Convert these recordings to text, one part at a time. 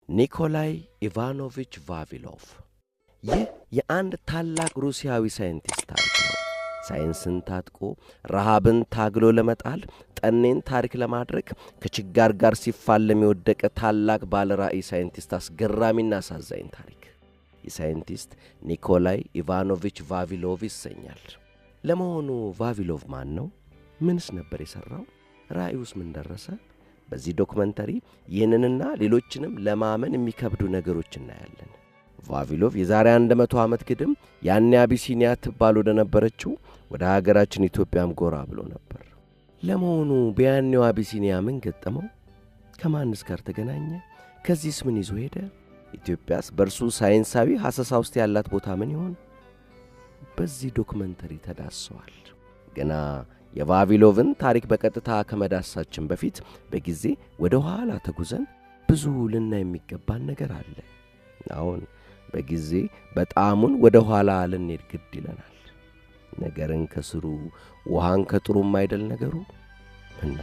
ኒኮላይ ኢቫኖቪች ቫቪሎቭ ይህ የአንድ ታላቅ ሩሲያዊ ሳይንቲስት ታሪክ ነው። ሳይንስን ታጥቆ ረሃብን ታግሎ ለመጣል ጠኔን ታሪክ ለማድረግ ከችጋር ጋር ሲፋለም የወደቀ ታላቅ ባለራዕይ ሳይንቲስት አስገራሚና አሳዛኝ ታሪክ። የሳይንቲስት ኒኮላይ ኢቫኖቪች ቫቪሎቭ ይሰኛል። ለመሆኑ ቫቪሎቭ ማን ነው? ምንስ ነበር የሠራው? ራዕዩስ ምን ደረሰ? በዚህ ዶክመንተሪ ይህንንና ሌሎችንም ለማመን የሚከብዱ ነገሮች እናያለን። ቫቪሎቭ የዛሬ 100 ዓመት ግድም ያኔ አቢሲኒያ ትባል ወደ ነበረችው ወደ ሀገራችን ኢትዮጵያም ጎራ ብሎ ነበር። ለመሆኑ በያኔው አቢሲኒያ ምን ገጠመው? ከማንስ ጋር ተገናኘ? ከዚህስ ምን ይዞ ሄደ? ኢትዮጵያስ በእርሱ ሳይንሳዊ ሐሳሳ ውስጥ ያላት ቦታ ምን ይሆን? በዚህ ዶክመንተሪ ተዳስሰዋል። ገና የቫቪሎቭን ታሪክ በቀጥታ ከመዳሳችን በፊት በጊዜ ወደ ኋላ ተጉዘን ብዙ ልናይ የሚገባን ነገር አለ። አሁን በጊዜ በጣሙን ወደ ኋላ ልንሄድ ግድ ይለናል። ነገርን ከስሩ ውሃን ከጥሩም አይደል ነገሩ እና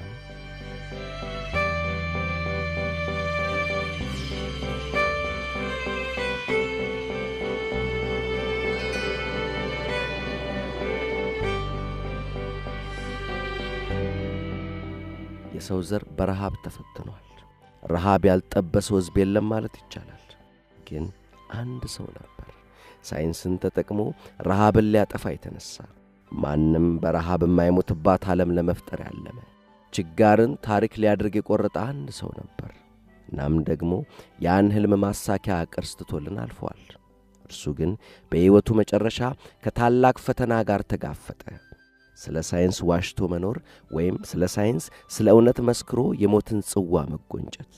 የሰው ዘር በረሃብ ተፈትኗል። ረሃብ ያልጠበሰው ሕዝብ የለም ማለት ይቻላል። ግን አንድ ሰው ነበር ሳይንስን ተጠቅሞ ረሃብን ሊያጠፋ የተነሳ። ማንም በረሃብ የማይሞትባት ዓለም ለመፍጠር ያለመ ችጋርን ታሪክ ሊያደርግ የቆረጠ አንድ ሰው ነበር። እናም ደግሞ ያን ሕልም ማሳኪያ ቅርስ ትቶልን አልፏል። እርሱ ግን በሕይወቱ መጨረሻ ከታላቅ ፈተና ጋር ተጋፈጠ። ስለ ሳይንስ ዋሽቶ መኖር ወይም ስለ ሳይንስ ስለ እውነት መስክሮ የሞትን ጽዋ መጎንጨት።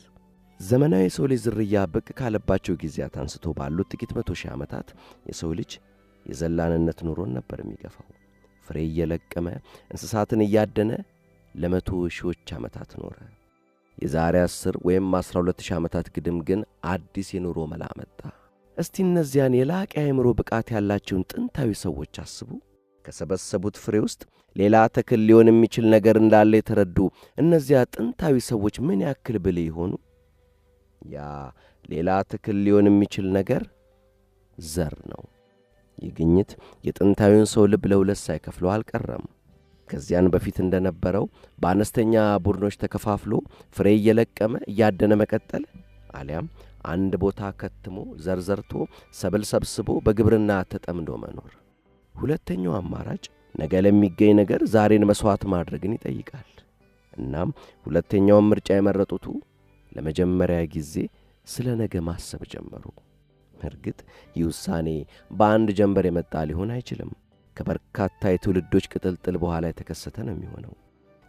ዘመናዊ የሰው ልጅ ዝርያ ብቅ ካለባቸው ጊዜያት አንስቶ ባሉት ጥቂት 100 ሺህ ዓመታት የሰው ልጅ የዘላንነት ኑሮን ነበር የሚገፋው። ፍሬ እየለቀመ እንስሳትን እያደነ ለ100 ሺዎች ዓመታት ኖረ። የዛሬ 10 ወይም 12 ሺህ ዓመታት ግድም ግን አዲስ የኑሮ መላ መጣ። እስቲ እነዚያን የላቀ አእምሮ ብቃት ያላቸውን ጥንታዊ ሰዎች አስቡ። ከሰበሰቡት ፍሬ ውስጥ ሌላ ተክል ሊሆን የሚችል ነገር እንዳለ የተረዱ እነዚያ ጥንታዊ ሰዎች ምን ያክል ብልህ ይሆኑ? ያ ሌላ ተክል ሊሆን የሚችል ነገር ዘር ነው። ይህ ግኝት የጥንታዊውን ሰው ልብ ለሁለት ሳይከፍለው አልቀረም። ከዚያን በፊት እንደነበረው በአነስተኛ ቡድኖች ተከፋፍሎ ፍሬ እየለቀመ እያደነ መቀጠል፣ አሊያም አንድ ቦታ ከትሞ ዘር ዘርቶ ሰብል ሰብስቦ በግብርና ተጠምዶ መኖር። ሁለተኛው አማራጭ ነገ ለሚገኝ ነገር ዛሬን መስዋዕት ማድረግን ይጠይቃል። እናም ሁለተኛውን ምርጫ የመረጡቱ ለመጀመሪያ ጊዜ ስለ ነገ ማሰብ ጀመሩ። እርግጥ ይህ ውሳኔ በአንድ ጀንበር የመጣ ሊሆን አይችልም። ከበርካታ የትውልዶች ቅጥልጥል በኋላ የተከሰተ ነው የሚሆነው።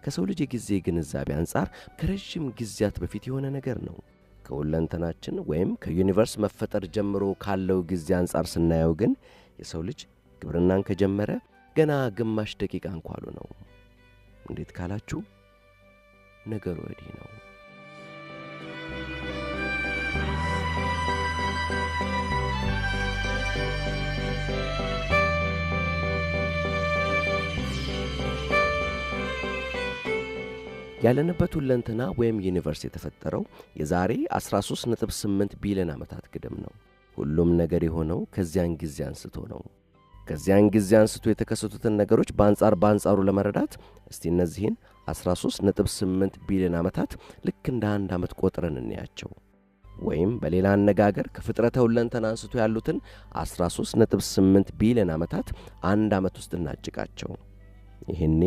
ከሰው ልጅ የጊዜ ግንዛቤ አንጻር ከረጅም ጊዜያት በፊት የሆነ ነገር ነው። ከሁለንተናችን ወይም ከዩኒቨርስ መፈጠር ጀምሮ ካለው ጊዜ አንጻር ስናየው ግን የሰው ልጅ ግብርናን ከጀመረ ገና ግማሽ ደቂቃ እንኳን ነው። እንዴት ካላችሁ ነገሩ ወዲህ ነው። ያለንበት ሁለንተና ወይም ዩኒቨርስ የተፈጠረው የዛሬ 13.8 ቢሊዮን ዓመታት ግድም ነው። ሁሉም ነገር የሆነው ከዚያን ጊዜ አንስቶ ነው። ከዚያን ጊዜ አንስቶ የተከሰቱትን ነገሮች በአንጻሩ ለመረዳት እስቲ እነዚህን 13.8 ቢሊዮን ዓመታት ልክ እንደ አንድ ዓመት ቆጥረን እንያቸው። ወይም በሌላ አነጋገር ከፍጥረተ ሁለንተና አንስቶ ያሉትን 13.8 ቢሊዮን ዓመታት አንድ ዓመት ውስጥ እናጭቃቸው። ይህኔ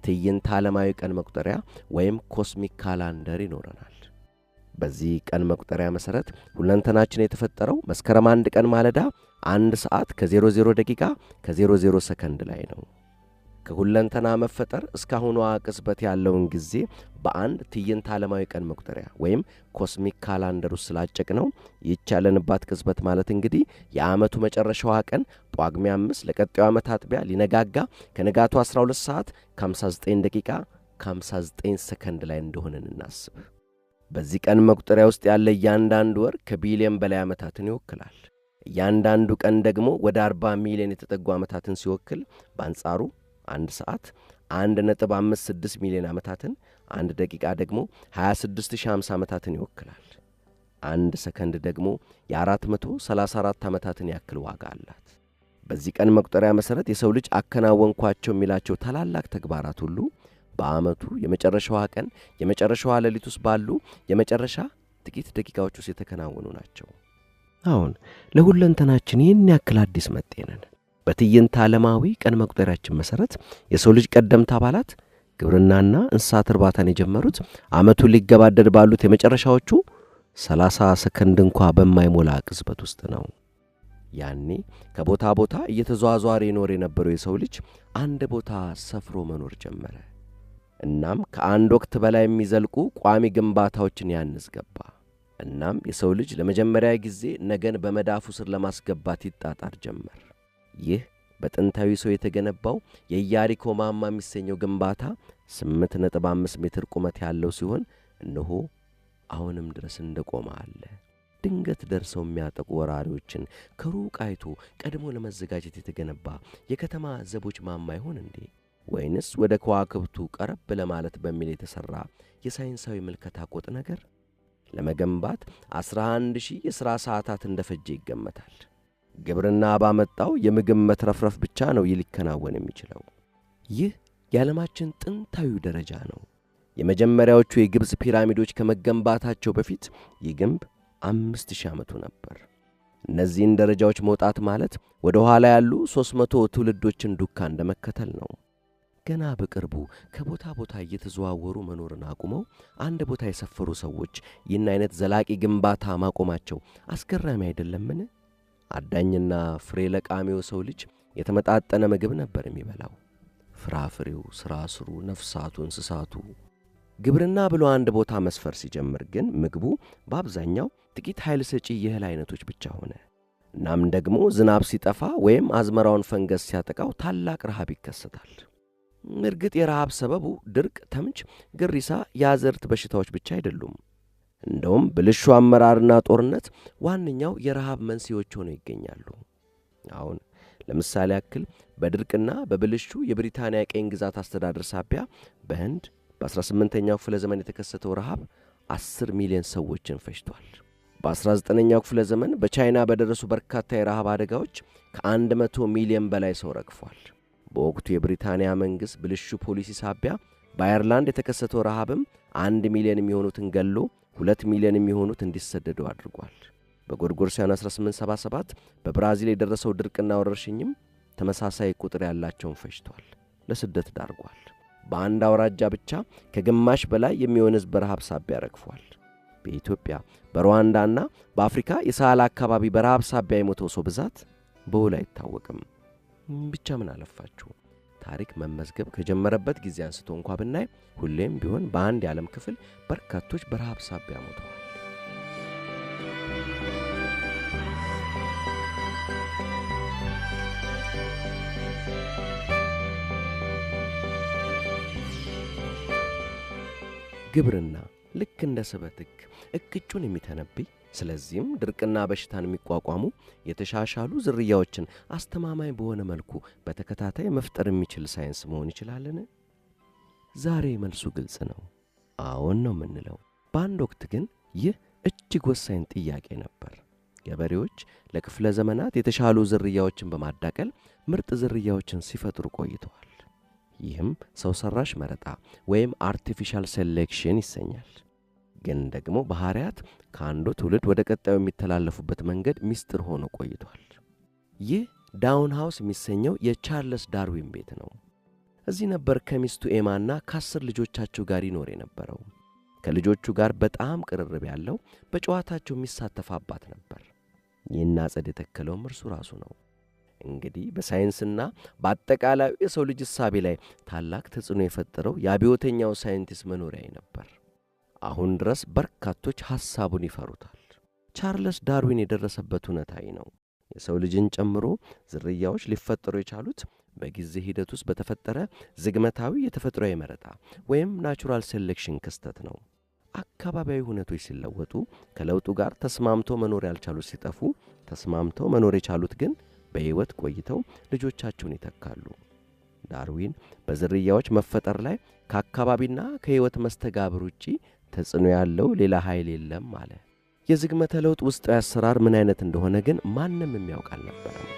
ትዕይንተ ዓለማዊ ቀን መቁጠሪያ ወይም ኮስሚክ ካላንደር ይኖረናል። በዚህ ቀን መቁጠሪያ መሠረት ሁለንተናችን የተፈጠረው መስከረም 1 ቀን ማለዳ 1 ሰዓት ከ00 ደቂቃ ከ00 ሰከንድ ላይ ነው። ከሁለንተና መፈጠር እስካሁኗ ቅጽበት ያለውን ጊዜ በአንድ ትዕይንተ ዓለማዊ ቀን መቁጠሪያ ወይም ኮስሚክ ካላንደር ውስጥ ስላጨቅነው ይቻለንባት ቅጽበት ማለት እንግዲህ የዓመቱ መጨረሻዋ ቀን ጳጉሜ 5 ለቀጣዩ ዓመት አጥቢያ ሊነጋጋ ከንጋቱ 12 ሰዓት ከ59 ደቂቃ ከ59 ሰከንድ ላይ እንደሆነን እናስብ። በዚህ ቀን መቁጠሪያ ውስጥ ያለ እያንዳንዱ ወር ከቢሊየን በላይ ዓመታትን ይወክላል። እያንዳንዱ ቀን ደግሞ ወደ 40 ሚሊዮን የተጠጉ ዓመታትን ሲወክል፣ በአንጻሩ 1 ሰዓት 1.56 ሚሊዮን ዓመታትን፣ 1 ደቂቃ ደግሞ 26050 ዓመታትን ይወክላል። 1 ሰከንድ ደግሞ የ434 ዓመታትን ያክል ዋጋ አላት። በዚህ ቀን መቁጠሪያ መሠረት የሰው ልጅ አከናወንኳቸው የሚላቸው ታላላቅ ተግባራት ሁሉ በዓመቱ የመጨረሻዋ ቀን የመጨረሻዋ ሌሊት ውስጥ ባሉ የመጨረሻ ጥቂት ደቂቃዎች ውስጥ የተከናወኑ ናቸው። አሁን ለሁለንተናችን ይህን ያክል አዲስ መጤነን በትዕይንተ ዓለማዊ ቀን መቁጠሪያችን መሠረት የሰው ልጅ ቀደምት አባላት ግብርናና እንስሳት እርባታን የጀመሩት ዓመቱ ሊገባደድ ባሉት የመጨረሻዎቹ 30 ሰከንድ እንኳ በማይሞላ ቅጽበት ውስጥ ነው። ያኔ ከቦታ ቦታ እየተዟዟረ ይኖር የነበረው የሰው ልጅ አንድ ቦታ ሰፍሮ መኖር ጀመረ። እናም ከአንድ ወቅት በላይ የሚዘልቁ ቋሚ ግንባታዎችን ያንጽ ገባ። እናም የሰው ልጅ ለመጀመሪያ ጊዜ ነገን በመዳፉ ስር ለማስገባት ይጣጣር ጀመር። ይህ በጥንታዊ ሰው የተገነባው የኢያሪኮ ማማ የሚሰኘው ግንባታ 8.5 ሜትር ቁመት ያለው ሲሆን እነሆ አሁንም ድረስ እንደቆመ አለ። ድንገት ደርሰው የሚያጠቁ ወራሪዎችን ከሩቅ አይቶ ቀድሞ ለመዘጋጀት የተገነባ የከተማ ዘቦች ማማ ይሆን እንዴ? ወይንስ ወደ ከዋክብቱ ቀረብ ለማለት በሚል የተሰራ የሳይንሳዊ ምልከታ ቆጥ ነገር? ለመገንባት 11,000 የሥራ ሰዓታት እንደፈጀ ይገመታል። ግብርና ባመጣው የምግብ መትረፍረፍ ብቻ ነው ሊከናወን የሚችለው። ይህ የዓለማችን ጥንታዊ ደረጃ ነው። የመጀመሪያዎቹ የግብጽ ፒራሚዶች ከመገንባታቸው በፊት ይህ ግንብ 5,000 ዓመቱ ነበር። እነዚህን ደረጃዎች መውጣት ማለት ወደ ኋላ ያሉ 300 ትውልዶችን ዱካ እንደመከተል ነው። ገና በቅርቡ ከቦታ ቦታ እየተዘዋወሩ መኖርን አቁመው አንድ ቦታ የሰፈሩ ሰዎች ይህን አይነት ዘላቂ ግንባታ ማቆማቸው አስገራሚ አይደለምን? አዳኝና ፍሬ ለቃሚው ሰው ልጅ የተመጣጠነ ምግብ ነበር የሚበላው። ፍራፍሬው፣ ስራስሩ፣ ነፍሳቱ፣ እንስሳቱ። ግብርና ብሎ አንድ ቦታ መስፈር ሲጀምር ግን ምግቡ በአብዛኛው ጥቂት ኃይል ሰጪ የእህል አይነቶች ብቻ ሆነ። እናም ደግሞ ዝናብ ሲጠፋ ወይም አዝመራውን ፈንገስ ሲያጠቃው ታላቅ ረሃብ ይከሰታል። እርግጥ የረሃብ ሰበቡ ድርቅ፣ ተምች፣ ግሪሳ፣ የአዘርት በሽታዎች ብቻ አይደሉም። እንደውም ብልሹ አመራርና ጦርነት ዋነኛው የረሃብ መንስኤዎች ሆነው ይገኛሉ። አሁን ለምሳሌ ያክል በድርቅና በብልሹ የብሪታንያ ቀኝ ግዛት አስተዳደር ሳቢያ በህንድ በ18ኛው ክፍለ ዘመን የተከሰተው ረሃብ 10 ሚሊዮን ሰዎችን ፈጅቷል። በ19ኛው ክፍለ ዘመን በቻይና በደረሱ በርካታ የረሃብ አደጋዎች ከ100 ሚሊዮን በላይ ሰው ረግፏል። በወቅቱ የብሪታንያ መንግሥት ብልሹ ፖሊሲ ሳቢያ በአየርላንድ የተከሰተው ረሃብም 1 ሚሊዮን የሚሆኑትን ገሎ 2 ሚሊዮን የሚሆኑት እንዲሰደዱ አድርጓል። በጎርጎሮሳውያን 1877 በብራዚል የደረሰው ድርቅና ወረርሽኝም ተመሳሳይ ቁጥር ያላቸውን ፈጅቷል፣ ለስደት ዳርጓል። በአንድ አውራጃ ብቻ ከግማሽ በላይ የሚሆን ሕዝብ በረሃብ ሳቢያ ረግፏል። በኢትዮጵያ በሩዋንዳና በአፍሪካ የሳህል አካባቢ በረሃብ ሳቢያ የሞተው ሰው ብዛት በውል አይታወቅም። ብቻ ምን አለፋችሁ ታሪክ መመዝገብ ከጀመረበት ጊዜ አንስቶ እንኳ ብናይ ሁሌም ቢሆን በአንድ የዓለም ክፍል በርካቶች በረሃብ ሳቢያ ሞተዋል። ግብርና ልክ እንደ ስበትክ እቅጩን የሚተነብይ፣ ስለዚህም ድርቅና በሽታን የሚቋቋሙ የተሻሻሉ ዝርያዎችን አስተማማኝ በሆነ መልኩ በተከታታይ መፍጠር የሚችል ሳይንስ መሆን ይችላልን? ዛሬ መልሱ ግልጽ ነው፣ አዎን ነው የምንለው። በአንድ ወቅት ግን ይህ እጅግ ወሳኝ ጥያቄ ነበር። ገበሬዎች ለክፍለ ዘመናት የተሻሉ ዝርያዎችን በማዳቀል ምርጥ ዝርያዎችን ሲፈጥሩ ቆይተዋል። ይህም ሰው ሰራሽ መረጣ ወይም አርቲፊሻል ሴሌክሽን ይሰኛል። ግን ደግሞ ባህሪያት ከአንዱ ትውልድ ወደ ቀጣዩ የሚተላለፉበት መንገድ ሚስጥር ሆኖ ቆይቷል። ይህ ዳውን ሃውስ የሚሰኘው የቻርልስ ዳርዊን ቤት ነው። እዚህ ነበር ከሚስቱ ኤማና ከ10 ልጆቻቸው ጋር ይኖር የነበረው። ከልጆቹ ጋር በጣም ቅርርብ ያለው በጨዋታቸው የሚሳተፍ አባት ነበር። ይህን አጸድ የተከለውም እርሱ ራሱ ነው። እንግዲህ በሳይንስና በአጠቃላዩ የሰው ልጅ እሳቤ ላይ ታላቅ ተጽዕኖ የፈጠረው የአብዮተኛው ሳይንቲስት መኖሪያ ነበር። አሁን ድረስ በርካቶች ሐሳቡን ይፈሩታል። ቻርልስ ዳርዊን የደረሰበት እውነታዊ ነው። የሰው ልጅን ጨምሮ ዝርያዎች ሊፈጠሩ የቻሉት በጊዜ ሂደት ውስጥ በተፈጠረ ዝግመታዊ የተፈጥሯዊ መረጣ ወይም ናቹራል ሴሌክሽን ክስተት ነው። አካባቢያዊ ሁኔታዎች ሲለወጡ ከለውጡ ጋር ተስማምተው መኖር ያልቻሉት ሲጠፉ፣ ተስማምተው መኖር የቻሉት ግን በሕይወት ቆይተው ልጆቻቸውን ይተካሉ። ዳርዊን በዝርያዎች መፈጠር ላይ ከአካባቢና ከሕይወት መስተጋብር ውጪ ተጽዕኖ ያለው ሌላ ኃይል የለም አለ። የዝግመተ ለውጥ ውስጣዊ አሰራር ምን አይነት እንደሆነ ግን ማንም የሚያውቅ አልነበረም።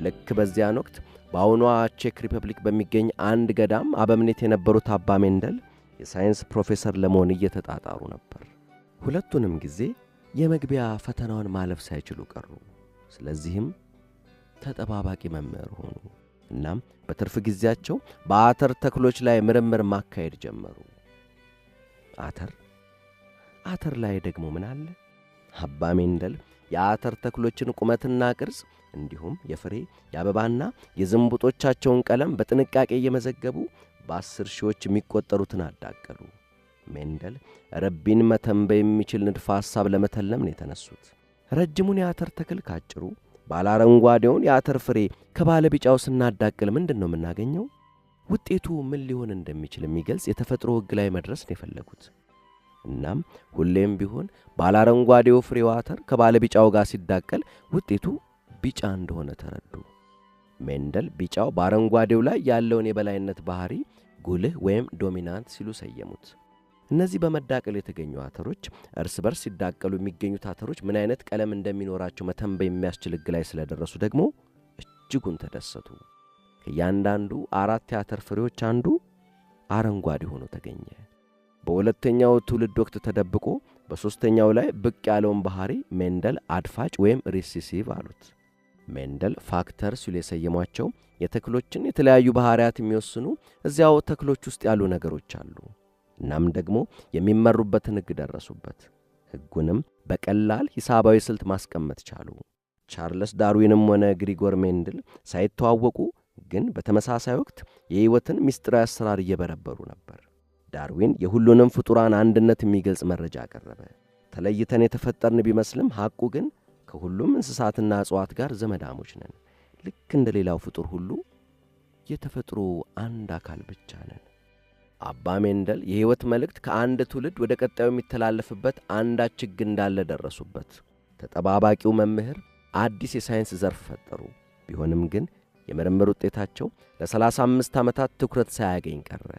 ልክ በዚያን ወቅት በአሁኗ ቼክ ሪፐብሊክ በሚገኝ አንድ ገዳም አበምኔት የነበሩት አባ ሜንደል የሳይንስ ፕሮፌሰር ለመሆን እየተጣጣሩ ነበር። ሁለቱንም ጊዜ የመግቢያ ፈተናውን ማለፍ ሳይችሉ ቀሩ። ስለዚህም ተጠባባቂ መምህር ሆኑ። እናም በትርፍ ጊዜያቸው በአተር ተክሎች ላይ ምርምር ማካሄድ ጀመሩ። አተር ላይ ደግሞ ምን አለ? አባ ሜንደል የአተር ተክሎችን ቁመትና ቅርጽ እንዲሁም የፍሬ የአበባና የዝንቡጦቻቸውን ቀለም በጥንቃቄ እየመዘገቡ በ10 ሺዎች የሚቆጠሩትን አዳቀሉ። ሜንደል ረቢን መተንበይ የሚችል ንድፈ ሐሳብ ለመተለም ነው የተነሱት። ረጅሙን የአተር ተክል ካጭሩ፣ ባለአረንጓዴውን የአተር ፍሬ ከባለ ቢጫው ስናዳቅል ምንድነው የምናገኘው? ውጤቱ ምን ሊሆን እንደሚችል የሚገልጽ የተፈጥሮ ሕግ ላይ መድረስ ነው የፈለጉት። እናም ሁሌም ቢሆን ባለአረንጓዴው ፍሬው አተር ከባለ ቢጫው ጋር ሲዳቀል ውጤቱ ቢጫ እንደሆነ ተረዱ። ሜንደል ቢጫው በአረንጓዴው ላይ ያለውን የበላይነት ባህሪ ጉልህ ወይም ዶሚናንት ሲሉ ሰየሙት። እነዚህ በመዳቀል የተገኙ አተሮች እርስ በርስ ሲዳቀሉ የሚገኙት አተሮች ምን አይነት ቀለም እንደሚኖራቸው መተንበይ የሚያስችል ሕግ ላይ ስለደረሱ ደግሞ እጅጉን ተደሰቱ። ከእያንዳንዱ 4 የአተር ፍሬዎች አንዱ አረንጓዴ ሆኖ ተገኘ። በሁለተኛው ትውልድ ወቅት ተደብቆ በሶስተኛው ላይ ብቅ ያለውን ባህሪ ሜንደል አድፋጭ ወይም ሪሲሲቭ አሉት። ሜንደል ፋክተር ሲሉ የሰየሟቸው የተክሎችን የተለያዩ ባህሪያት የሚወስኑ እዚያው ተክሎች ውስጥ ያሉ ነገሮች አሉ። እናም ደግሞ የሚመሩበትን ሕግ ደረሱበት። ሕጉንም በቀላል ሂሳባዊ ስልት ማስቀመጥ ቻሉ። ቻርልስ ዳርዊንም ሆነ ግሪጎር ሜንደል ሳይተዋወቁ ግን በተመሳሳይ ወቅት የሕይወትን ምስጢራዊ አሰራር እየበረበሩ ነበር። ዳርዊን የሁሉንም ፍጡራን አንድነት የሚገልጽ መረጃ አቀረበ። ተለይተን የተፈጠርን ቢመስልም ሐቁ ግን ከሁሉም እንስሳትና እጽዋት ጋር ዘመዳሞች ነን። ልክ እንደ ሌላው ፍጡር ሁሉ የተፈጥሮ አንድ አካል ብቻ ነን። አባ ሜንደል የሕይወት መልእክት ከአንድ ትውልድ ወደ ቀጣዩ የሚተላለፍበት አንዳች ሕግ እንዳለ ደረሱበት። ተጠባባቂው መምህር አዲስ የሳይንስ ዘርፍ ፈጠሩ። ቢሆንም ግን የምርምር ውጤታቸው ለ35 ዓመታት ትኩረት ሳያገኝ ቀረ።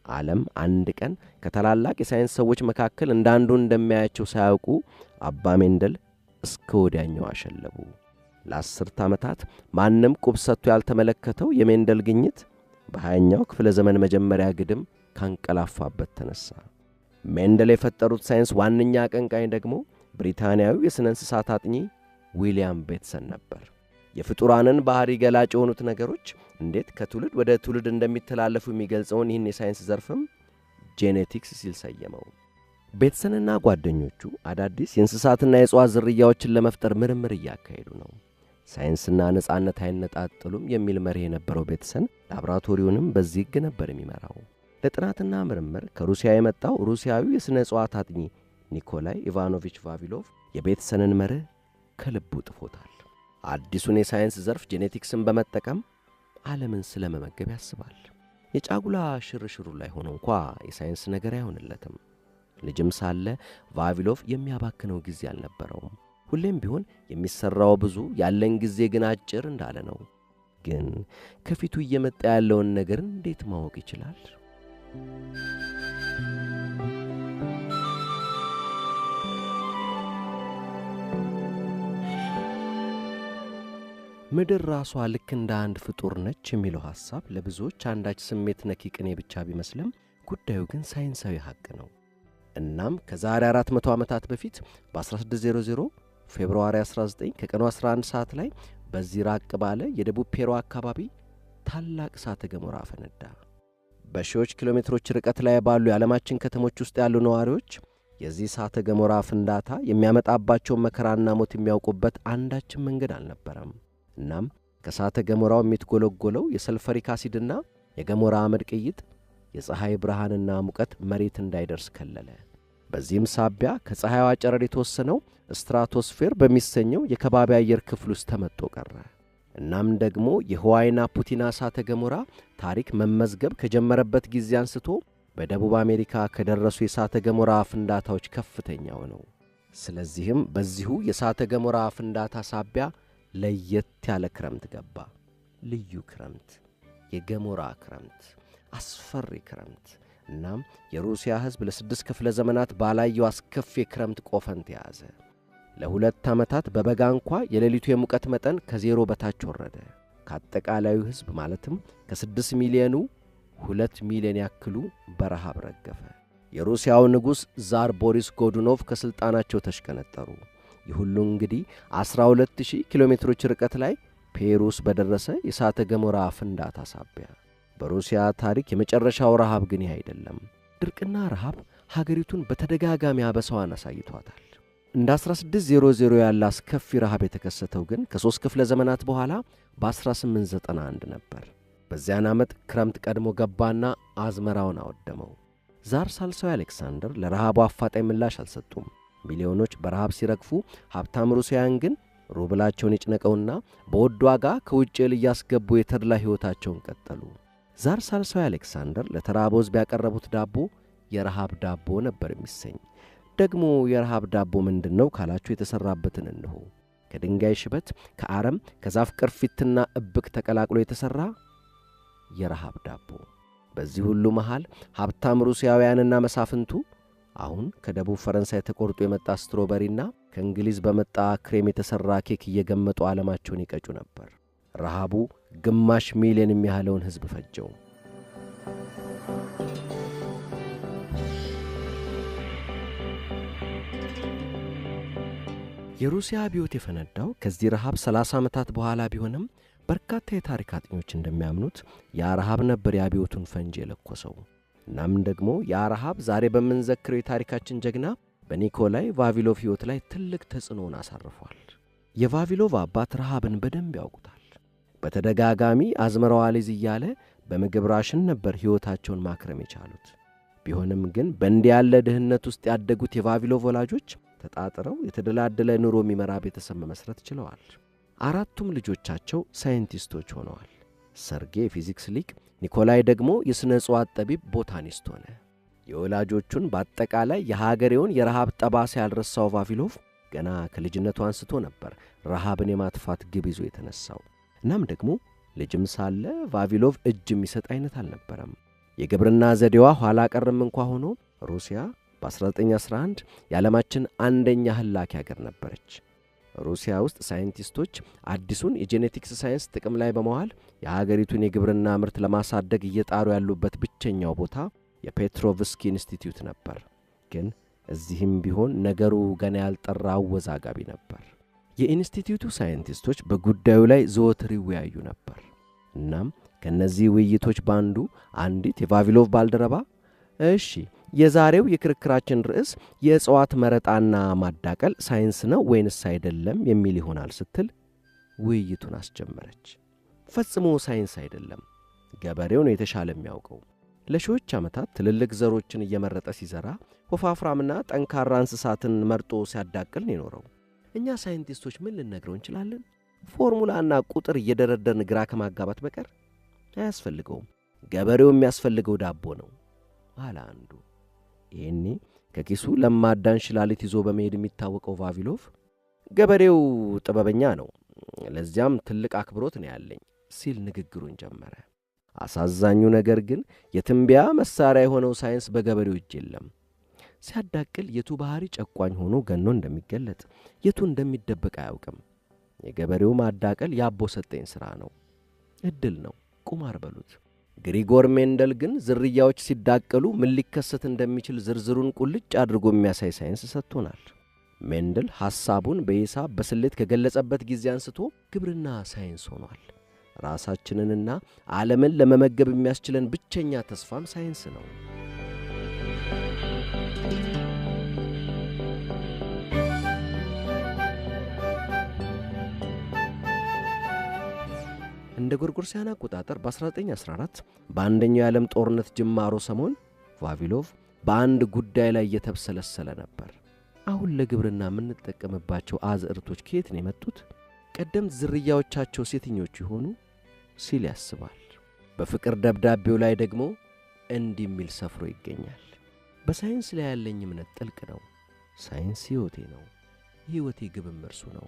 ዓለም አንድ ቀን ከታላላቅ የሳይንስ ሰዎች መካከል እንዳንዱ እንደሚያያቸው ሳያውቁ አባ ሜንደል እስከ ወዲያኛው አሸለቡ። ለ10 ዓመታት ማንም ቁብ ሰጥቶ ያልተመለከተው የሜንደል ግኝት በ20ኛው ክፍለ ዘመን መጀመሪያ ግድም ካንቀላፋበት ተነሳ። ሜንደል የፈጠሩት ሳይንስ ዋነኛ አቀንቃኝ ደግሞ ብሪታንያዊው የሥነ እንስሳት አጥኚ ዊሊያም ቤትሰን ነበር። የፍጡራንን ባህሪ ገላጭ የሆኑት ነገሮች እንዴት ከትውልድ ወደ ትውልድ እንደሚተላለፉ የሚገልጸውን ይህን የሳይንስ ዘርፍም ጄኔቲክስ ሲል ሰየመው። ቤትሰንና ጓደኞቹ አዳዲስ የእንስሳትና የእጽዋት ዝርያዎችን ለመፍጠር ምርምር እያካሄዱ ነው። ሳይንስና ነጻነት አይነጣጥሉም የሚል መርህ የነበረው ቤትሰን ላብራቶሪውንም በዚህ ሕግ ነበር የሚመራው። ለጥናትና ምርምር ከሩሲያ የመጣው ሩሲያዊው የሥነ እጽዋት አጥኚ ኒኮላይ ኢቫኖቪች ቫቪሎቭ የቤትሰንን መርህ ከልቡ ጥፎታል። አዲሱን የሳይንስ ዘርፍ ጄኔቲክስን በመጠቀም ዓለምን ስለመመገብ ያስባል። የጫጉላ ሽርሽሩ ላይ ሆኖ እንኳ የሳይንስ ነገር አይሆንለትም። ልጅም ሳለ ቫቪሎቭ የሚያባክነው ጊዜ አልነበረውም። ሁሌም ቢሆን የሚሰራው ብዙ ያለን ጊዜ ግን አጭር እንዳለ ነው። ግን ከፊቱ እየመጣ ያለውን ነገር እንዴት ማወቅ ይችላል? ምድር ራሷ ልክ እንደ አንድ ፍጡር ነች የሚለው ሐሳብ ለብዙዎች አንዳች ስሜት ነኪ ቅኔ ብቻ ቢመስልም ጉዳዩ ግን ሳይንሳዊ ሐቅ ነው። እናም ከዛሬ 400 ዓመታት በፊት በ1600 ፌብሩዋሪ 19 ከቀኑ 11 ሰዓት ላይ በዚህ ራቅ ባለ የደቡብ ፔሩ አካባቢ ታላቅ እሳተ ገሞራ ፈነዳ። በሺዎች ኪሎ ሜትሮች ርቀት ላይ ባሉ የዓለማችን ከተሞች ውስጥ ያሉ ነዋሪዎች የዚህ እሳተ ገሞራ ፍንዳታ የሚያመጣባቸውን መከራና ሞት የሚያውቁበት አንዳችን መንገድ አልነበረም። እናም ከእሳተ ገሞራው የሚትጎለጎለው የሰልፈሪክ አሲድና የገሞራ አመድ ቅይጥ የፀሐይ ብርሃንና ሙቀት መሬት እንዳይደርስ ከለለ። በዚህም ሳቢያ ከፀሐይዋ ጨረር የተወሰነው ስትራቶስፌር በሚሰኘው የከባቢ አየር ክፍል ውስጥ ተመጥቶ ቀረ። እናም ደግሞ የህዋይና ፑቲና እሳተ ገሞራ ታሪክ መመዝገብ ከጀመረበት ጊዜ አንስቶ በደቡብ አሜሪካ ከደረሱ የእሳተ ገሞራ ፍንዳታዎች ከፍተኛው ነው። ስለዚህም በዚሁ የእሳተ ገሞራ ፍንዳታ ሳቢያ ለየት ያለ ክረምት ገባ። ልዩ ክረምት። የገሞራ ክረምት፣ አስፈሪ ክረምት። እናም የሩሲያ ሕዝብ ለ6 ክፍለ ዘመናት ባላየው አስከፊ ክረምት ቆፈን ተያዘ። ለ2 ዓመታት በበጋ እንኳ የሌሊቱ የሙቀት መጠን ከዜሮ በታች ወረደ። ከአጠቃላዩ ሕዝብ ማለትም ከ6 ሚሊዮኑ 2 ሚሊዮን ያክሉ በረሃብ ረገፈ። የሩሲያው ንጉሥ ዛር ቦሪስ ጎዱኖቭ ከሥልጣናቸው ተሽከነጠሩ። ይህ ሁሉ እንግዲህ 12000 ኪሎ ሜትሮች ርቀት ላይ ፔሩስ በደረሰ የእሳተ ገሞራ ፍንዳታ ሳቢያ። በሩሲያ ታሪክ የመጨረሻው ረሃብ ግን ይህ አይደለም። ድርቅና ረሃብ ሀገሪቱን በተደጋጋሚ አበሳዋን አሳይቷታል። እንደ 1600 ያለ አስከፊ ረሃብ የተከሰተው ግን ከ3 ክፍለ ዘመናት በኋላ በ1891 ነበር። በዚያን ዓመት ክረምት ቀድሞ ገባና አዝመራውን አወደመው። ዛር ሳልሳዊ አሌክሳንደር ለረሃቡ አፋጣኝ ምላሽ አልሰጡም። ሚሊዮኖች በረሃብ ሲረግፉ፣ ሀብታም ሩሲያን ግን ሩብላቸውን ይጭነቀውና በውድ ዋጋ ከውጭ እህል እያስገቡ የተድላ ሕይወታቸውን ቀጠሉ። ዛር ሳልሳዊ አሌክሳንደር ለተራበው ሕዝብ ያቀረቡት ዳቦ የረሃብ ዳቦ ነበር የሚሰኝ። ደግሞ የረሃብ ዳቦ ምንድነው ካላችሁ የተሰራበትን እንሆ። ከድንጋይ ሽበት፣ ከአረም፣ ከዛፍ ቅርፊትና እብቅ ተቀላቅሎ የተሰራ የረሃብ ዳቦ። በዚህ ሁሉ መሃል ሀብታም ሩሲያውያንና መሳፍንቱ አሁን ከደቡብ ፈረንሳይ ተቆርጦ የመጣ ስትሮበሪና ከእንግሊዝ በመጣ ክሬም የተሰራ ኬክ እየገመጡ ዓለማቸውን ይቀጩ ነበር። ረሃቡ ግማሽ ሚሊዮን የሚያህለውን ሕዝብ ፈጀው። የሩሲያ አብዮት የፈነዳው ከዚህ ረሃብ 30 ዓመታት በኋላ ቢሆንም በርካታ የታሪክ አጥኞች እንደሚያምኑት ያ ረሃብ ነበር የአብዮቱን ፈንጂ የለኮሰው። እናም ደግሞ ያ ረሃብ ዛሬ በምንዘክረው የታሪካችን ጀግና በኒኮላይ ቫቪሎቭ ሕይወት ላይ ትልቅ ተጽዕኖን አሳርፏል። የቫቪሎቭ አባት ረሃብን በደንብ ያውቁታል። በተደጋጋሚ አዝመራው አልይዝ እያለ በምግብ ራሽን ነበር ሕይወታቸውን ማክረም የቻሉት። ቢሆንም ግን በእንዲህ ያለ ድህነት ውስጥ ያደጉት የቫቪሎቭ ወላጆች ተጣጥረው የተደላደለ ኑሮ የሚመራ ቤተሰብ መመስረት ችለዋል። 4ቱም ልጆቻቸው ሳይንቲስቶች ሆነዋል። ሰርጌይ የፊዚክስ ሊቅ፣ ኒኮላይ ደግሞ የሥነ ዕጽዋት ጠቢብ ቦታኒስት ሆነ። የወላጆቹን በአጠቃላይ የሀገሬውን የረሃብ ጠባሳ ያልረሳው ቫቪሎቭ ገና ከልጅነቱ አንስቶ ነበር ረሃብን የማጥፋት ግብ ይዞ የተነሳው። እናም ደግሞ ልጅም ሳለ ቫቪሎቭ እጅ የሚሰጥ አይነት አልነበረም። የግብርና ዘዴዋ ኋላ ቀርም እንኳ ሆኖ ሩሲያ በ1911 የዓለማችን አንደኛ ህላኪ ሀገር ነበረች። ሩሲያ ውስጥ ሳይንቲስቶች አዲሱን የጄኔቲክስ ሳይንስ ጥቅም ላይ በመዋል የሀገሪቱን የግብርና ምርት ለማሳደግ እየጣሩ ያሉበት ብቸኛው ቦታ የፔትሮቭስኪ ኢንስቲትዩት ነበር። ግን እዚህም ቢሆን ነገሩ ገና ያልጠራ አወዛጋቢ ነበር። የኢንስቲትዩቱ ሳይንቲስቶች በጉዳዩ ላይ ዘወትር ይወያዩ ነበር። እናም ከነዚህ ውይይቶች ባንዱ አንዲት የቫቪሎቭ ባልደረባ እሺ የዛሬው የክርክራችን ርዕስ የእጽዋት መረጣና ማዳቀል ሳይንስ ነው ወይንስ አይደለም የሚል ይሆናል ስትል ውይይቱን አስጀመረች። ፈጽሞ ሳይንስ አይደለም፣ ገበሬው ነው የተሻለ የሚያውቀው። ለሺዎች ዓመታት ትልልቅ ዘሮችን እየመረጠ ሲዘራ ወፋፍራምና ጠንካራ እንስሳትን መርጦ ሲያዳቅል ነው የኖረው። እኛ ሳይንቲስቶች ምን ልንነግረው እንችላለን? ፎርሙላና ቁጥር እየደረደርን ግራ ከማጋባት በቀር አያስፈልገውም። ገበሬው የሚያስፈልገው ዳቦ ነው አለ አንዱ። ይሄኔ ከኪሱ ለማዳን ሽላሊት ይዞ በመሄድ የሚታወቀው ቫቪሎቭ ገበሬው ጥበበኛ ነው፣ ለዚያም ትልቅ አክብሮት ነው ያለኝ ሲል ንግግሩን ጀመረ። አሳዛኙ ነገር ግን የትንቢያ መሳሪያ የሆነው ሳይንስ በገበሬው እጅ የለም። ሲያዳቅል የቱ ባህሪ ጨቋኝ ሆኖ ገኖ እንደሚገለጥ የቱ እንደሚደበቅ አያውቅም። የገበሬው ማዳቀል ያቦ ሰጠኝ ሥራ ነው፣ እድል ነው፣ ቁማር በሉት። ግሪጎር ሜንደል ግን ዝርያዎች ሲዳቀሉ ምን ሊከሰት እንደሚችል ዝርዝሩን ቁልጭ አድርጎ የሚያሳይ ሳይንስ ሰጥቶናል። ሜንደል ሐሳቡን በሂሳብ በስሌት ከገለጸበት ጊዜ አንስቶ ግብርና ሳይንስ ሆኗል። ራሳችንንና ዓለምን ለመመገብ የሚያስችለን ብቸኛ ተስፋም ሳይንስ ነው። እንደ ጎርጎሮሳውያን አቆጣጠር በ1914 በአንደኛው የዓለም ጦርነት ጅማሮ ሰሞን ቫቪሎቭ በአንድ ጉዳይ ላይ እየተብሰለሰለ ነበር። አሁን ለግብርና የምንጠቀምባቸው አዝዕርቶች ከየት ነው የመጡት? ቀደምት ዝርያዎቻቸው የትኞቹ ይሆኑ ሲል ያስባል። በፍቅር ደብዳቤው ላይ ደግሞ እንዲህ የሚል ሰፍሮ ይገኛል። በሳይንስ ላይ ያለኝ እምነት ጥልቅ ነው። ሳይንስ ሕይወቴ ነው። ሕይወቴ ግብም እርሱ ነው።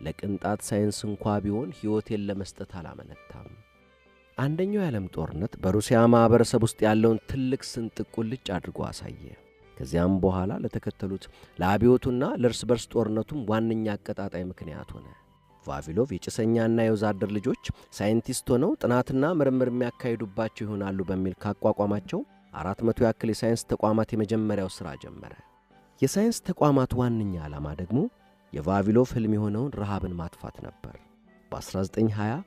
ለቅንጣት ሳይንስ እንኳ ቢሆን ሕይወቴን ለመስጠት አላመነታም። አንደኛው የዓለም ጦርነት በሩሲያ ማህበረሰብ ውስጥ ያለውን ትልቅ ስንጥቅ ቁልጭ አድርጎ አሳየ። ከዚያም በኋላ ለተከተሉት ለአብዮቱና ለእርስ በርስ ጦርነቱም ዋነኛ አቀጣጣይ ምክንያት ሆነ። ቫቪሎቭ የጭሰኛና የወዛደር ልጆች ሳይንቲስት ሆነው ጥናትና ምርምር የሚያካሂዱባቸው ይሆናሉ በሚል ካቋቋማቸው 400 ያክል የሳይንስ ተቋማት የመጀመሪያው ሥራ ጀመረ። የሳይንስ ተቋማት ዋነኛ ዓላማ ደግሞ የቫቪሎቭ ሕልም የሆነውን ረሃብን ማጥፋት ነበር። በ1920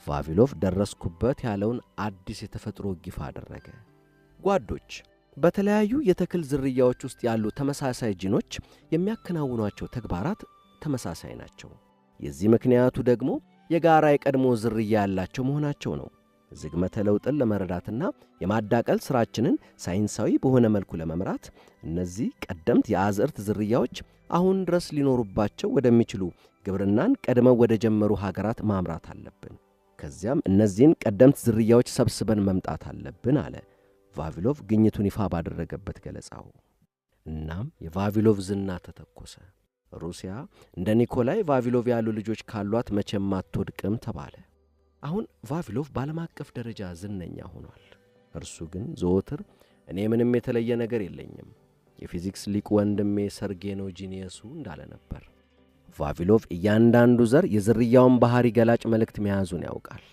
ቫቪሎቭ ደረስኩበት ያለውን አዲስ የተፈጥሮ ሕግ ይፋ አደረገ። ጓዶች፣ በተለያዩ የተክል ዝርያዎች ውስጥ ያሉ ተመሳሳይ ጂኖች የሚያከናውኗቸው ተግባራት ተመሳሳይ ናቸው። የዚህ ምክንያቱ ደግሞ የጋራ የቀድሞ ዝርያ ያላቸው መሆናቸው ነው። ዝግመተ ለውጥን ለመረዳትና የማዳቀል ሥራችንን ሳይንሳዊ በሆነ መልኩ ለመምራት እነዚህ ቀደምት የአዝዕርት ዝርያዎች አሁን ድረስ ሊኖሩባቸው ወደሚችሉ ግብርናን ቀድመው ወደ ጀመሩ ሀገራት ማምራት አለብን። ከዚያም እነዚህን ቀደምት ዝርያዎች ሰብስበን መምጣት አለብን አለ ቫቪሎቭ ግኝቱን ይፋ ባደረገበት ገለጻው። እናም የቫቪሎቭ ዝና ተተኮሰ። ሩሲያ እንደ ኒኮላይ ቫቪሎቭ ያሉ ልጆች ካሏት መቼም አትወድቅም ተባለ። አሁን ቫቪሎቭ በዓለም አቀፍ ደረጃ ዝነኛ ሆኗል። እርሱ ግን ዘወትር እኔ ምንም የተለየ ነገር የለኝም፣ የፊዚክስ ሊቅ ወንድሜ ሰርጌይ ነው ጂኒየሱ እንዳለ ነበር። ቫቪሎቭ እያንዳንዱ ዘር የዝርያውን ባህሪ ገላጭ መልእክት መያዙን ያውቃል።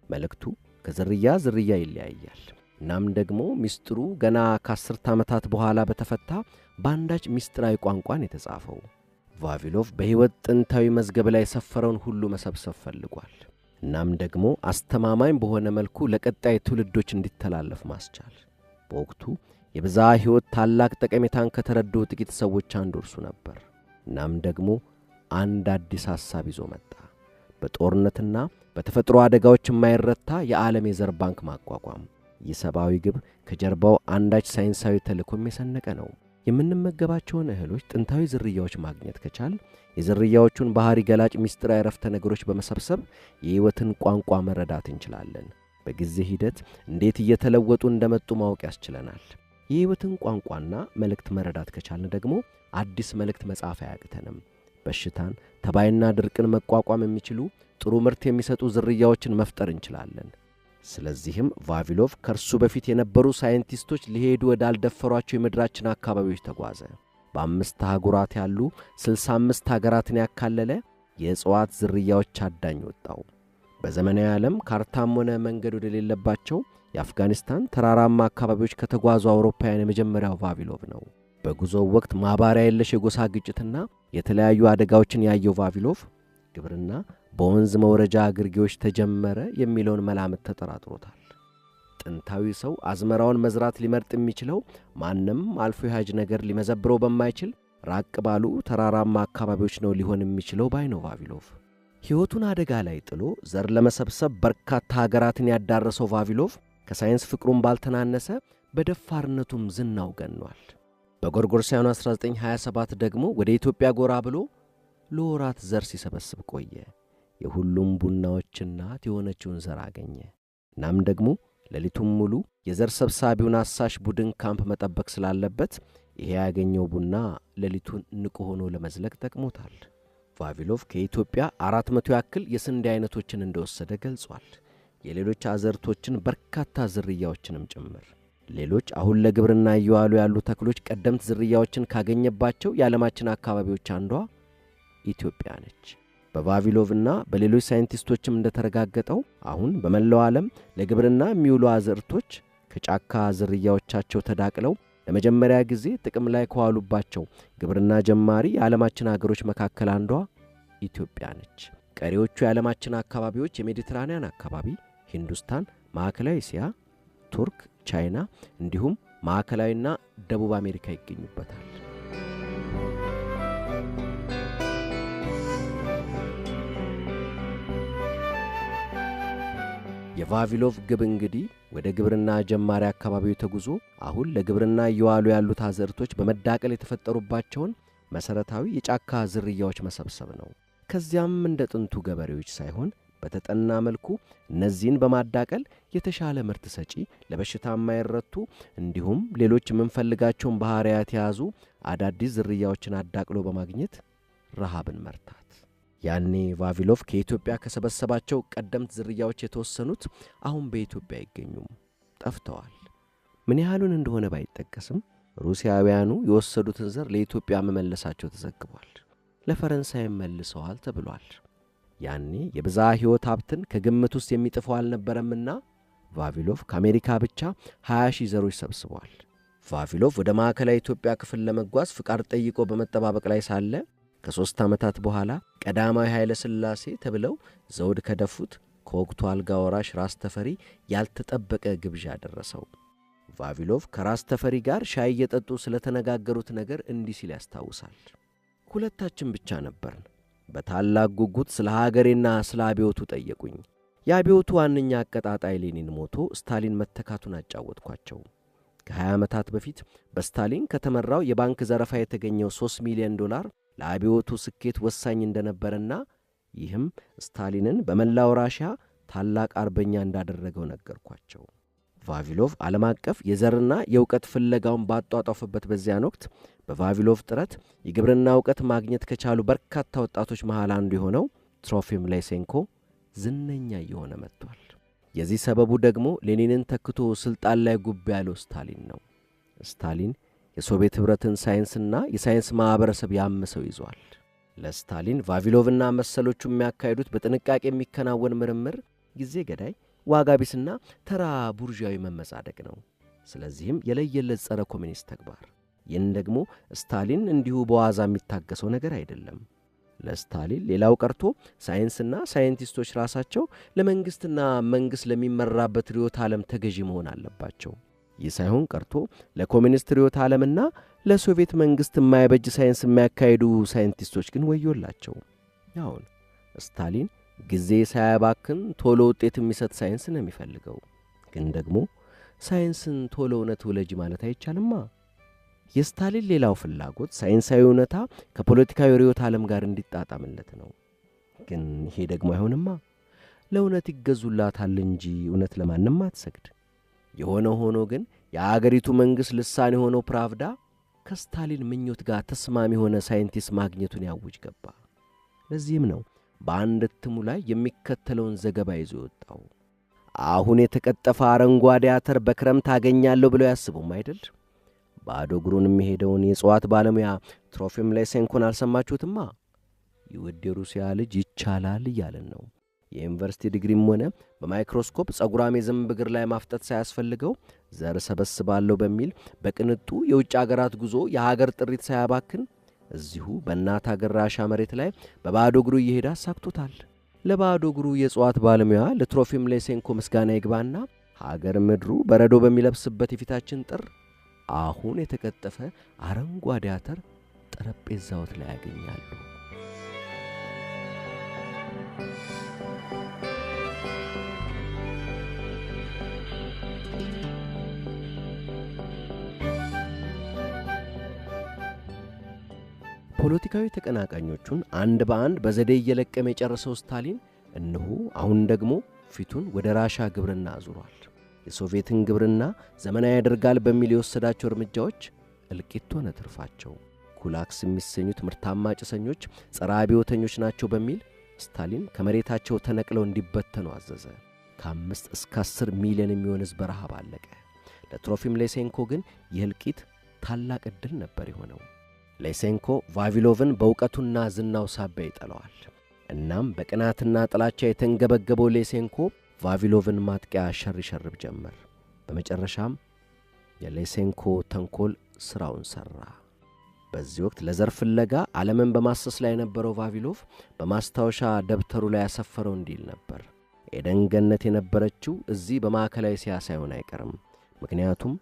መልእክቱ ከዝርያ ዝርያ ይለያያል። እናም ደግሞ ሚስጥሩ ገና ከ10 ዓመታት በኋላ በተፈታ በአንዳች ሚስጥራዊ ቋንቋን የተጻፈው። ቫቪሎቭ በሕይወት ጥንታዊ መዝገብ ላይ የሰፈረውን ሁሉ መሰብሰብ ፈልጓል። እናም ደግሞ አስተማማኝ በሆነ መልኩ ለቀጣይ ትውልዶች እንዲተላለፍ ማስቻል። በወቅቱ የብዝሃ ሕይወት ታላቅ ጠቀሜታን ከተረዱ ጥቂት ሰዎች አንዱ እርሱ ነበር። እናም ደግሞ አንድ አዲስ ሐሳብ ይዞ መጣ። በጦርነትና በተፈጥሮ አደጋዎች የማይረታ የዓለም የዘር ባንክ ማቋቋም። ይህ ሰብአዊ ግብ ከጀርባው አንዳች ሳይንሳዊ ተልእኮም የሰነቀ ነው። የምንመገባቸውን እህሎች ጥንታዊ ዝርያዎች ማግኘት ከቻል የዝርያዎቹን ባህሪ ገላጭ ሚስጥራዊ ረፍተ ነገሮች በመሰብሰብ የሕይወትን ቋንቋ መረዳት እንችላለን። በጊዜ ሂደት እንዴት እየተለወጡ እንደመጡ ማወቅ ያስችለናል። የሕይወትን ቋንቋና መልእክት መረዳት ከቻልን ደግሞ አዲስ መልእክት መጻፍ አያቅተንም። በሽታን፣ ተባይና ድርቅን መቋቋም የሚችሉ ጥሩ ምርት የሚሰጡ ዝርያዎችን መፍጠር እንችላለን። ስለዚህም ቫቪሎቭ ከእርሱ በፊት የነበሩ ሳይንቲስቶች ሊሄዱ ወዳልደፈሯቸው የምድራችን አካባቢዎች ተጓዘ። በ5 አህጉራት ያሉ 65 ሀገራትን ያካለለ የእጽዋት ዝርያዎች አዳኝ ወጣው። በዘመናዊ ዓለም ካርታም ሆነ መንገድ ወደሌለባቸው የአፍጋኒስታን ተራራማ አካባቢዎች ከተጓዙ አውሮፓውያን የመጀመሪያው ቫቪሎቭ ነው። በጉዞው ወቅት ማባሪያ የለሽ የጎሳ ግጭትና የተለያዩ አደጋዎችን ያየው ቫቪሎቭ ግብርና በወንዝ መውረጃ ግርጌዎች ተጀመረ የሚለውን መላምት ተጠራጥሮታል። ጥንታዊ ሰው አዝመራውን መዝራት ሊመርጥ የሚችለው ማንም አልፎ የሃጅ ነገር ሊመዘብረው በማይችል ራቅ ባሉ ተራራማ አካባቢዎች ነው ሊሆን የሚችለው ባይ ነው ቫቪሎቭ። ሕይወቱን አደጋ ላይ ጥሎ ዘር ለመሰብሰብ በርካታ ሀገራትን ያዳረሰው ቫቪሎቭ ከሳይንስ ፍቅሩም ባልተናነሰ በደፋርነቱም ዝናው ገኗል። በጎርጎሮሳውያኑ 1927 ደግሞ ወደ ኢትዮጵያ ጎራ ብሎ ለወራት ዘር ሲሰበስብ ቆየ። የሁሉም ቡናዎች እናት የሆነችውን ዘር አገኘ። እናም ደግሞ ሌሊቱን ሙሉ የዘር ሰብሳቢውን አሳሽ ቡድን ካምፕ መጠበቅ ስላለበት ይሄ ያገኘው ቡና ሌሊቱን ንቁ ሆኖ ለመዝለቅ ጠቅሞታል። ቫቪሎቭ ከኢትዮጵያ 400 ያክል የስንዴ አይነቶችን እንደወሰደ ገልጿል። የሌሎች አዘርቶችን በርካታ ዝርያዎችንም ጭምር። ሌሎች አሁን ለግብርና እየዋሉ ያሉ ተክሎች ቀደምት ዝርያዎችን ካገኘባቸው የዓለማችን አካባቢዎች አንዷ ኢትዮጵያ ነች። በቫቪሎቭና በሌሎች ሳይንቲስቶችም እንደተረጋገጠው አሁን በመላው ዓለም ለግብርና የሚውሉ አዝርቶች ከጫካ ዝርያዎቻቸው ተዳቅለው ለመጀመሪያ ጊዜ ጥቅም ላይ ከዋሉባቸው ግብርና ጀማሪ የዓለማችን አገሮች መካከል አንዷ ኢትዮጵያ ነች። ቀሪዎቹ የዓለማችን አካባቢዎች የሜዲትራኒያን አካባቢ፣ ሂንዱስታን፣ ማዕከላዊ እስያ፣ ቱርክ፣ ቻይና እንዲሁም ማዕከላዊና ደቡብ አሜሪካ ይገኙበታል። የቫቪሎቭ ግብ እንግዲህ ወደ ግብርና ጀማሪ አካባቢው ተጉዞ አሁን ለግብርና እየዋሉ ያሉት አዝርቶች በመዳቀል የተፈጠሩባቸውን መሰረታዊ የጫካ ዝርያዎች መሰብሰብ ነው። ከዚያም እንደ ጥንቱ ገበሬዎች ሳይሆን በተጠና መልኩ እነዚህን በማዳቀል የተሻለ ምርት ሰጪ፣ ለበሽታ የማይረቱ እንዲሁም ሌሎች የምንፈልጋቸውን ባህሪያት የያዙ አዳዲስ ዝርያዎችን አዳቅሎ በማግኘት ረሃብን መርታት። ያኔ ቫቪሎቭ ከኢትዮጵያ ከሰበሰባቸው ቀደምት ዝርያዎች የተወሰኑት አሁን በኢትዮጵያ አይገኙም፣ ጠፍተዋል። ምን ያህሉን እንደሆነ ባይጠቀስም ሩሲያውያኑ የወሰዱትን ዘር ለኢትዮጵያ መመለሳቸው ተዘግቧል። ለፈረንሳይም መልሰዋል ተብሏል። ያኔ የብዝሃ ሕይወት ሀብትን ከግምት ውስጥ የሚጥፈው አልነበረምና ቫቪሎቭ ከአሜሪካ ብቻ 20,000 ዘሮች ሰብስቧል። ቫቪሎቭ ወደ ማዕከላዊ ኢትዮጵያ ክፍል ለመጓዝ ፍቃድ ጠይቆ በመጠባበቅ ላይ ሳለ ከ3 ዓመታት በኋላ ቀዳማዊ ኃይለ ሥላሴ ተብለው ዘውድ ከደፉት ከወቅቱ አልጋ ወራሽ ራስ ተፈሪ ያልተጠበቀ ግብዣ ደረሰው። ቫቪሎቭ ከራስ ተፈሪ ጋር ሻይ እየጠጡ ስለተነጋገሩት ነገር እንዲህ ሲል ያስታውሳል። ሁለታችን ብቻ ነበርን። በታላቅ ጉጉት ስለ ሀገሬና ስለ አብዮቱ ጠየቁኝ። የአብዮቱ ዋነኛ አቀጣጣይ ሌኒን ሞቶ ስታሊን መተካቱን አጫወትኳቸው። ከ20 ዓመታት በፊት በስታሊን ከተመራው የባንክ ዘረፋ የተገኘው $3 ሚሊዮን ለአብዮቱ ስኬት ወሳኝ እንደነበረና ይህም ስታሊንን በመላው ራሽያ ታላቅ አርበኛ እንዳደረገው ነገርኳቸው። ቫቪሎቭ ዓለም አቀፍ የዘርና የእውቀት ፍለጋውን ባጧጧፈበት በዚያን ወቅት በቫቪሎቭ ጥረት የግብርና ዕውቀት ማግኘት ከቻሉ በርካታ ወጣቶች መሃል አንዱ የሆነው ትሮፊም ላይሴንኮ ዝነኛ እየሆነ መጥቷል። የዚህ ሰበቡ ደግሞ ሌኒንን ተክቶ ስልጣን ላይ ጉብ ያለው ስታሊን ነው። ስታሊን የሶቪየት ኅብረትን ሳይንስና የሳይንስ ማህበረሰብ ያመሰው ይዟል። ለስታሊን ቫቪሎቭና መሰሎቹ የሚያካሂዱት በጥንቃቄ የሚከናወን ምርምር ጊዜ ገዳይ፣ ዋጋ ቢስና ተራ ቡርዣዊ መመጻደቅ ነው። ስለዚህም የለየለት ጸረ ኮሚኒስት ተግባር። ይህን ደግሞ ስታሊን እንዲሁ በዋዛ የሚታገሰው ነገር አይደለም። ለስታሊን ሌላው ቀርቶ ሳይንስና ሳይንቲስቶች ራሳቸው ለመንግስትና መንግስት ለሚመራበት ርዕዮተ ዓለም ተገዢ መሆን አለባቸው። ይህ ሳይሆን ቀርቶ ለኮሚኒስት ርዕዮተ ዓለምና ለሶቪየት መንግስት የማይበጅ ሳይንስ የሚያካሂዱ ሳይንቲስቶች ግን ወዮላቸው። አሁን ስታሊን ጊዜ ሳያባክን ቶሎ ውጤት የሚሰጥ ሳይንስ ነው የሚፈልገው። ግን ደግሞ ሳይንስን ቶሎ እውነት ውለጂ ማለት አይቻልማ። የስታሊን ሌላው ፍላጎት ሳይንሳዊ እውነታ ከፖለቲካዊ ርዕዮተ ዓለም ጋር እንዲጣጣምለት ነው። ግን ይሄ ደግሞ አይሆንማ። ለእውነት ይገዙላታል እንጂ እውነት ለማንም አትሰግድ። የሆነ ሆኖ ግን የአገሪቱ መንግሥት ልሳን የሆነው ፕራቭዳ ከስታሊን ምኞት ጋር ተስማሚ የሆነ ሳይንቲስት ማግኘቱን ያውጅ ገባ። ለዚህም ነው በአንድ እትሙ ላይ የሚከተለውን ዘገባ ይዞ የወጣው። አሁን የተቀጠፈ አረንጓዴ አተር በክረምት አገኛለሁ ብለው ያስቡም አይደል? ባዶ እግሩን የሚሄደውን የእጽዋት ባለሙያ ትሮፊም ላይሴንኮን አልሰማችሁትማ? ይውድ የሩሲያ ልጅ ይቻላል እያለን ነው። የዩኒቨርሲቲ ዲግሪም ሆነ በማይክሮስኮፕ ጸጉራም የዝንብ እግር ላይ ማፍጠት ሳያስፈልገው ዘር ሰበስባለሁ በሚል በቅንጡ የውጭ አገራት ጉዞ የሀገር ጥሪት ሳያባክን እዚሁ በእናት አገር ራሻ መሬት ላይ በባዶ እግሩ እየሄደ አሳክቶታል። ለባዶ እግሩ የእጽዋት ባለሙያ ለትሮፊም ላይሴንኮ ምስጋና ይግባና ሀገር ምድሩ በረዶ በሚለብስበት የፊታችን ጥር አሁን የተቀጠፈ አረንጓዴ አተር ጠረጴዛዎት ላይ ያገኛሉ። ፖለቲካዊ ተቀናቃኞቹን አንድ በአንድ በዘዴ እየለቀመ የጨረሰው ስታሊን እነሆ አሁን ደግሞ ፊቱን ወደ ራሻ ግብርና አዙሯል። የሶቪየትን ግብርና ዘመናዊ ያደርጋል በሚል የወሰዳቸው እርምጃዎች እልቂት ሆነ ትርፋቸው። ኩላክስ የሚሰኙት ምርታማ ጭሰኞች ጸረ አብዮተኞች ናቸው በሚል ስታሊን ከመሬታቸው ተነቅለው እንዲበተኑ አዘዘ። ከ5 እስከ 10 ሚሊዮን የሚሆን ሕዝብ በረሃብ አለቀ። ለትሮፊም ላይሴንኮ ግን ይህ እልቂት ታላቅ ዕድል ነበር የሆነው። ላይሴንኮ ቫቪሎቭን በእውቀቱና ዝናው ሳቢያ ይጠለዋል። እናም በቅናትና ጥላቻ የተንገበገበው ላይሴንኮ ቫቪሎቭን ማጥቂያ ሸርሸርብ ጀመር። በመጨረሻም የላይሴንኮ ተንኮል ሥራውን ሠራ። በዚህ ወቅት ለዘር ፍለጋ ዓለምን በማሰስ ላይ የነበረው ቫቪሎቭ በማስታወሻ ደብተሩ ላይ ያሰፈረው እንዲል ነበር። ኤደን ገነት የነበረችው እዚህ በማዕከላዊ እስያ ሳይሆን አይቀርም። ምክንያቱም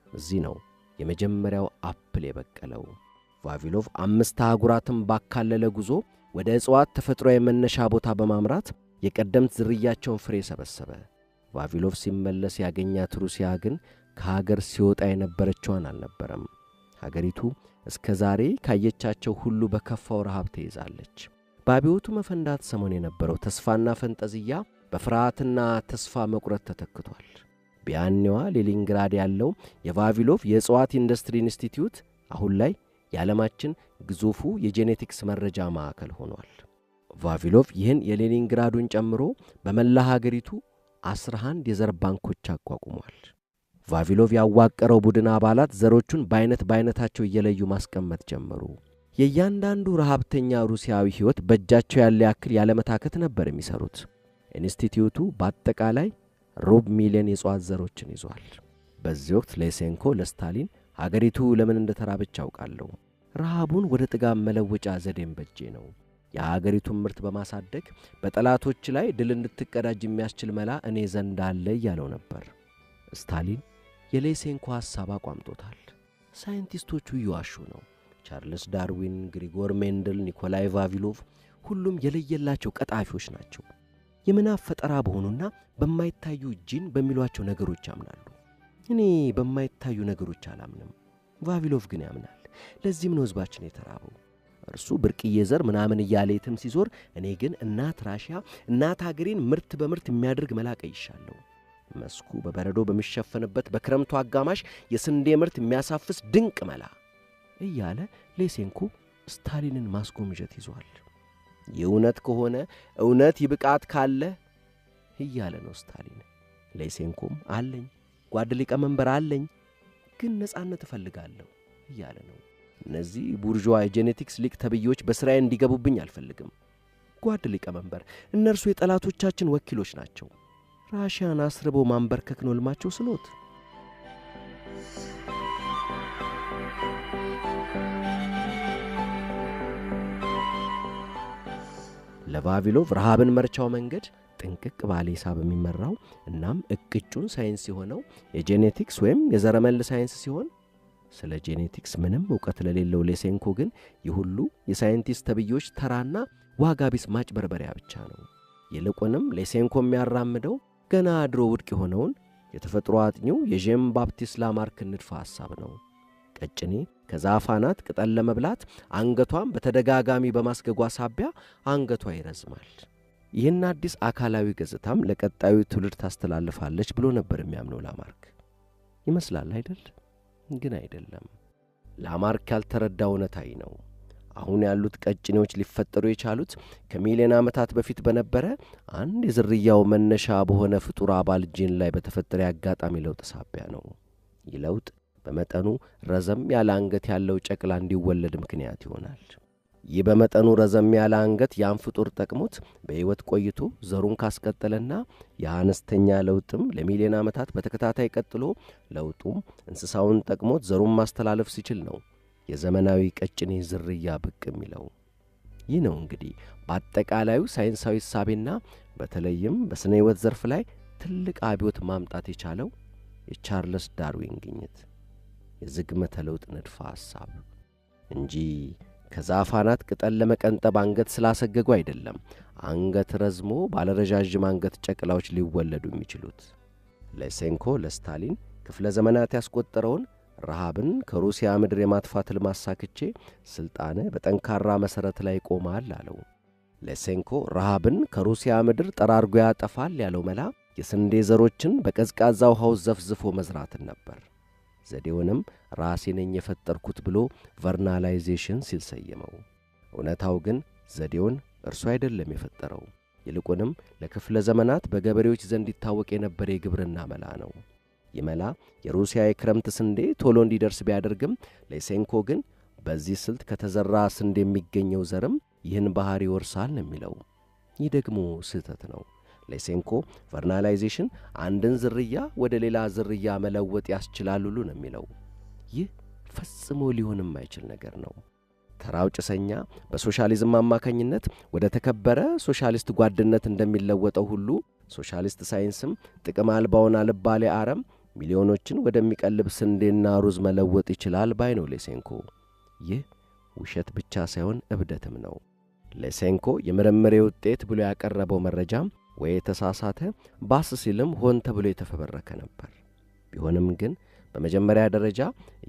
እዚህ ነው የመጀመሪያው አፕል የበቀለው። ቫቪሎቭ 5 አህጉራትን ባካለለ ጉዞ ወደ እጽዋት ተፈጥሯዊ መነሻ ቦታ በማምራት የቀደምት ዝርያቸውን ፍሬ ሰበሰበ። ቫቪሎቭ ሲመለስ ያገኛት ሩሲያ ግን ከሀገር ሲወጣ የነበረችዋን አልነበረም። ሀገሪቱ እስከ ዛሬ ካየቻቸው ሁሉ በከፋው ረሃብ ተይዛለች። በአብዮቱ መፈንዳት ሰሞን የነበረው ተስፋና ፈንጠዝያ በፍርሃትና ተስፋ መቁረጥ ተተክቷል። በያኔዋ ሌኒንግራድ ያለው የቫቪሎቭ የእጽዋት ኢንዱስትሪ ኢንስቲትዩት አሁን ላይ የዓለማችን ግዙፉ የጄኔቲክስ መረጃ ማዕከል ሆኗል። ቫቪሎቭ ይህን የሌኒንግራዱን ጨምሮ በመላ ሀገሪቱ 11 የዘር ባንኮች አቋቁሟል። ቫቪሎቭ ያዋቀረው ቡድን አባላት ዘሮቹን በአይነታቸው እየለዩ ማስቀመጥ ጀመሩ። የእያንዳንዱ ረሃብተኛ ሩሲያዊ ሕይወት በእጃቸው ያለ ያክል ያለመታከት ነበር የሚሰሩት። ኢንስቲትዩቱ በአጠቃላይ 500,000 የእጽዋት ዘሮችን ይዟል። በዚህ ወቅት ሌሴንኮ ለስታሊን ሀገሪቱ ለምን እንደተራበች አውቃለሁ፣ ረሃቡን ወደ ጥጋብ መለወጫ ዘዴን በጄ ነው፣ የሀገሪቱን ምርት በማሳደግ በጠላቶች ላይ ድል እንድትቀዳጅ የሚያስችል መላ እኔ ዘንድ አለ እያለው ነበር። ስታሊን የሌሴንኮ ሐሳብ አቋምጦታል። ሳይንቲስቶቹ እየዋሹ ነው። ቻርልስ ዳርዊን፣ ግሪጎር ሜንድል፣ ኒኮላይ ቫቪሎቭ ሁሉም የለየላቸው ቀጣፊዎች ናቸው። የምናብ ፈጠራ በሆኑና በማይታዩ ጂን በሚሏቸው ነገሮች ያምናሉ። እኔ በማይታዩ ነገሮች አላምንም። ቫቪሎቭ ግን ያምናል። ለዚህም ነው ሕዝባችን የተራበው። እርሱ ብርቅዬ ዘር ምናምን እያለ የትም ሲዞር፣ እኔ ግን እናት ራሽያ እናት ሀገሬን ምርት በምርት የሚያደርግ መላ ቀይሻለሁ። መስኩ በበረዶ በሚሸፈንበት በክረምቱ አጋማሽ የስንዴ ምርት የሚያሳፍስ ድንቅ መላ እያለ ሌሴንኮ ስታሊንን ማስጎምጀት ይዟል። የእውነት ከሆነ እውነት ይብቃት ካለ እያለ ነው ስታሊን። ሌሴንኮም አለኝ ጓድ ሊቀመንበር አለኝ፣ ግን ነጻነት እፈልጋለሁ እያለ ነው። እነዚህ ቡርዥዋ የጄኔቲክስ ሊቅ ተብዮች በሥራዬ እንዲገቡብኝ አልፈልግም። ጓድ ሊቀመንበር፣ እነርሱ የጠላቶቻችን ወኪሎች ናቸው። ራሽያን አስርበው ማንበርከክ ነው ልማቸው ስሎት። ለቫቪሎቭ ረሃብን መርቻው መንገድ ጥንቅቅ ባለ ሂሳብ የሚመራው እናም እቅጩን ሳይንስ የሆነው የጄኔቲክስ ወይም የዘረመል ሳይንስ ሲሆን ስለ ጄኔቲክስ ምንም ዕውቀት ለሌለው ሌሴንኮ ግን የሁሉ የሳይንቲስት ተብዮች ተራና ዋጋ ቢስ ማጭበርበሪያ ብቻ ነው። ይልቁንም ሌሴንኮ የሚያራምደው ገና ድሮ ውድቅ የሆነውን የተፈጥሮ አጥኚው የጄን ባፕቲስት ላማርክ ንድፈ ሐሳብ ነው። ቀጭኔ ከዛፍ አናት ቅጠል ለመብላት አንገቷን በተደጋጋሚ በማስገጓ ሳቢያ አንገቷ ይረዝማል። ይህን አዲስ አካላዊ ገጽታም ለቀጣዩ ትውልድ ታስተላልፋለች ብሎ ነበር የሚያምነው ላማርክ። ይመስላል አይደል? ግን አይደለም። ላማርክ ያልተረዳው እውነታዊ ነው። አሁን ያሉት ቀጭኔዎች ሊፈጠሩ የቻሉት ከሚሊዮን ዓመታት በፊት በነበረ አንድ የዝርያው መነሻ በሆነ ፍጡር አባል ጂን ላይ በተፈጠረ አጋጣሚ ለውጥ ሳቢያ ነው። ይህ ለውጥ በመጠኑ ረዘም ያለ አንገት ያለው ጨቅላ እንዲወለድ ምክንያት ይሆናል። ይህ በመጠኑ ረዘም ያለ አንገት ያን ፍጡር ጠቅሞት በሕይወት ቆይቶ ዘሩን ካስቀጠለና የአነስተኛ ለውጥም ለሚሊዮን ዓመታት በተከታታይ ቀጥሎ ለውጡም እንስሳውን ጠቅሞት ዘሩን ማስተላለፍ ሲችል ነው የዘመናዊ ቀጭኔ ዝርያ ብቅ የሚለው። ይህ ነው እንግዲህ በአጠቃላዩ ሳይንሳዊ ሳቤና በተለይም በስነ ሕይወት ዘርፍ ላይ ትልቅ አብዮት ማምጣት የቻለው የቻርልስ ዳርዊን ግኝት የዝግመተ ለውጥ ንድፈ ሐሳብ እንጂ ከዛፍ አናት ቅጠል ለመቀንጠብ አንገት ስላሰገጉ አይደለም አንገት ረዝሞ ባለረጃጅም አንገት ጨቅላዎች ሊወለዱ የሚችሉት። ሌሴንኮ ለስታሊን ክፍለ ዘመናት ያስቆጠረውን ረሃብን ከሩሲያ ምድር የማጥፋት ሕልም አሳክቼ ሥልጣን በጠንካራ መሠረት ላይ ቆማል አለው። ሌሴንኮ ረሃብን ከሩሲያ ምድር ጠራርጎ ያጠፋል ያለው መላ የስንዴ ዘሮችን በቀዝቃዛ ውሃ ውስጥ ዘፍዝፎ መዝራትን ነበር። ዘዴውንም ራሴ ነኝ የፈጠርኩት ብሎ ቨርናላይዜሽን ሲል ሰየመው። እውነታው ግን ዘዴውን እርሱ አይደለም የፈጠረው። ይልቁንም ለክፍለ ዘመናት በገበሬዎች ዘንድ ይታወቅ የነበረ የግብርና መላ ነው። ይህ መላ የሩሲያ የክረምት ስንዴ ቶሎ እንዲደርስ ቢያደርግም ሌሴንኮ ግን በዚህ ስልት ከተዘራ ስንዴ የሚገኘው ዘርም ይህን ባህሪ ይወርሳል ነው የሚለው። ይህ ደግሞ ስህተት ነው። ሌሴንኮ ቨርናላይዜሽን አንድን ዝርያ ወደ ሌላ ዝርያ መለወጥ ያስችላል ሁሉ ነው የሚለው። ይህ ፈጽሞ ሊሆን የማይችል ነገር ነው። ተራው ጭሰኛ በሶሻሊዝም አማካኝነት ወደ ተከበረ ሶሻሊስት ጓድነት እንደሚለወጠው ሁሉ ሶሻሊስት ሳይንስም ጥቅም አልባውን አልባሌ አረም ሚሊዮኖችን ወደሚቀልብ ስንዴና ሩዝ መለወጥ ይችላል ባይ ነው ሌሴንኮ። ይህ ውሸት ብቻ ሳይሆን እብደትም ነው። ሌሴንኮ የምርምሬ ውጤት ብሎ ያቀረበው መረጃም ወይ የተሳሳተ ባስ ሲልም ሆን ተብሎ የተፈበረከ ነበር። ቢሆንም ግን በመጀመሪያ ደረጃ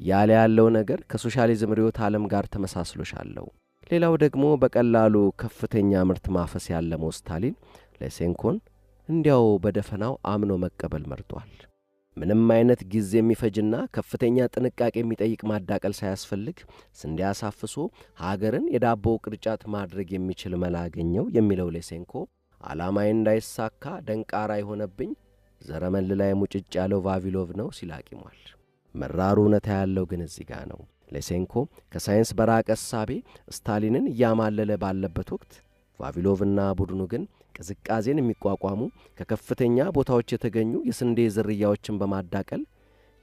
ያለ ያለው ነገር ከሶሻሊዝም ርዕዮተ ዓለም ጋር ተመሳስሎሻለው። ሌላው ደግሞ በቀላሉ ከፍተኛ ምርት ማፈስ ያለመው ስታሊን ሌሴንኮን እንዲያው በደፈናው አምኖ መቀበል መርጧል። ምንም አይነት ጊዜ የሚፈጅና ከፍተኛ ጥንቃቄ የሚጠይቅ ማዳቀል ሳያስፈልግ ስንዴ አሳፍሶ ሀገርን የዳቦ ቅርጫት ማድረግ የሚችል መላ አገኘው የሚለው ሌሴንኮ ዓላማዬ እንዳይሳካ ደንቃራ የሆነብኝ ዘረመል ላይ ሙጭጭ ያለው ቫቪሎቭ ነው ሲል አቂሟል። መራሩ እውነታ ያለው ግን እዚህ ጋር ነው። ሌሴንኮ ከሳይንስ በራቀ እሳቤ ስታሊንን እያማለለ ባለበት ወቅት ቫቪሎቭና ቡድኑ ግን ቅዝቃዜን የሚቋቋሙ ከከፍተኛ ቦታዎች የተገኙ የስንዴ ዝርያዎችን በማዳቀል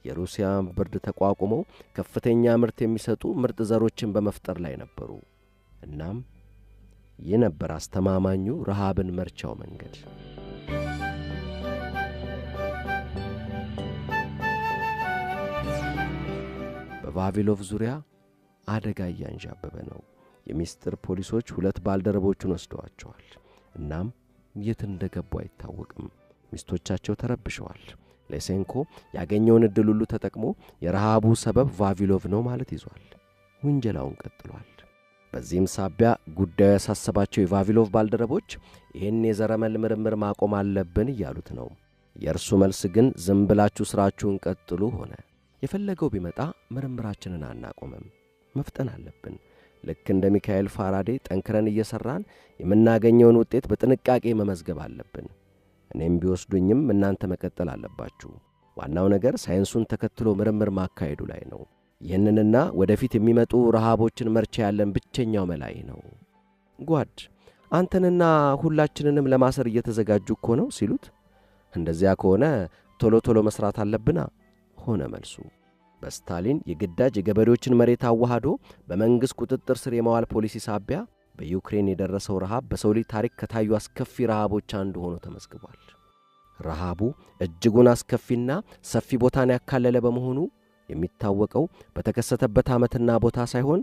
የሩሲያን ብርድ ተቋቁመው ከፍተኛ ምርት የሚሰጡ ምርጥ ዘሮችን በመፍጠር ላይ ነበሩ። እናም ይህ ነበር አስተማማኙ ረሃብን መርቻው መንገድ። በቫቪሎቭ ዙሪያ አደጋ እያንዣበበ ነው። የሚስጥር ፖሊሶች 2 ባልደረቦቹን ወስደዋቸዋል። እናም የት እንደገቡ አይታወቅም። ሚስቶቻቸው ተረብሸዋል። ሌሴንኮ ያገኘውን ዕድል ሁሉ ተጠቅሞ የረሃቡ ሰበብ ቫቪሎቭ ነው ማለት ይዟል። ውንጀላውን ቀጥሏል። በዚህም ሳቢያ ጉዳዩ ያሳሰባቸው የቫቪሎቭ ባልደረቦች ይህን የዘረመል ምርምር ማቆም አለብን እያሉት ነው። የእርሱ መልስ ግን ዝም ብላችሁ ሥራችሁን ቀጥሉ ሆነ። የፈለገው ቢመጣ ምርምራችንን አናቆምም፣ መፍጠን አለብን። ልክ እንደ ሚካኤል ፋራዴ ጠንክረን እየሰራን የምናገኘውን ውጤት በጥንቃቄ መመዝገብ አለብን። እኔም ቢወስዱኝም እናንተ መቀጠል አለባችሁ። ዋናው ነገር ሳይንሱን ተከትሎ ምርምር ማካሄዱ ላይ ነው። ይህንንና ወደፊት የሚመጡ ረሃቦችን መርቻ ያለን ብቸኛው መላይ ነው። ጓድ አንተንና ሁላችንንም ለማሰር እየተዘጋጁ እኮ ነው ሲሉት፣ እንደዚያ ከሆነ ቶሎ ቶሎ መስራት አለብና ሆነ መልሱ። በስታሊን የግዳጅ የገበሬዎችን መሬት አዋሃዶ በመንግሥት ቁጥጥር ስር የማዋል ፖሊሲ ሳቢያ በዩክሬን የደረሰው ረሃብ በሰው ልጅ ታሪክ ከታዩ አስከፊ ረሃቦች አንዱ ሆኖ ተመዝግቧል። ረሃቡ እጅጉን አስከፊና ሰፊ ቦታን ያካለለ በመሆኑ የሚታወቀው በተከሰተበት ዓመትና ቦታ ሳይሆን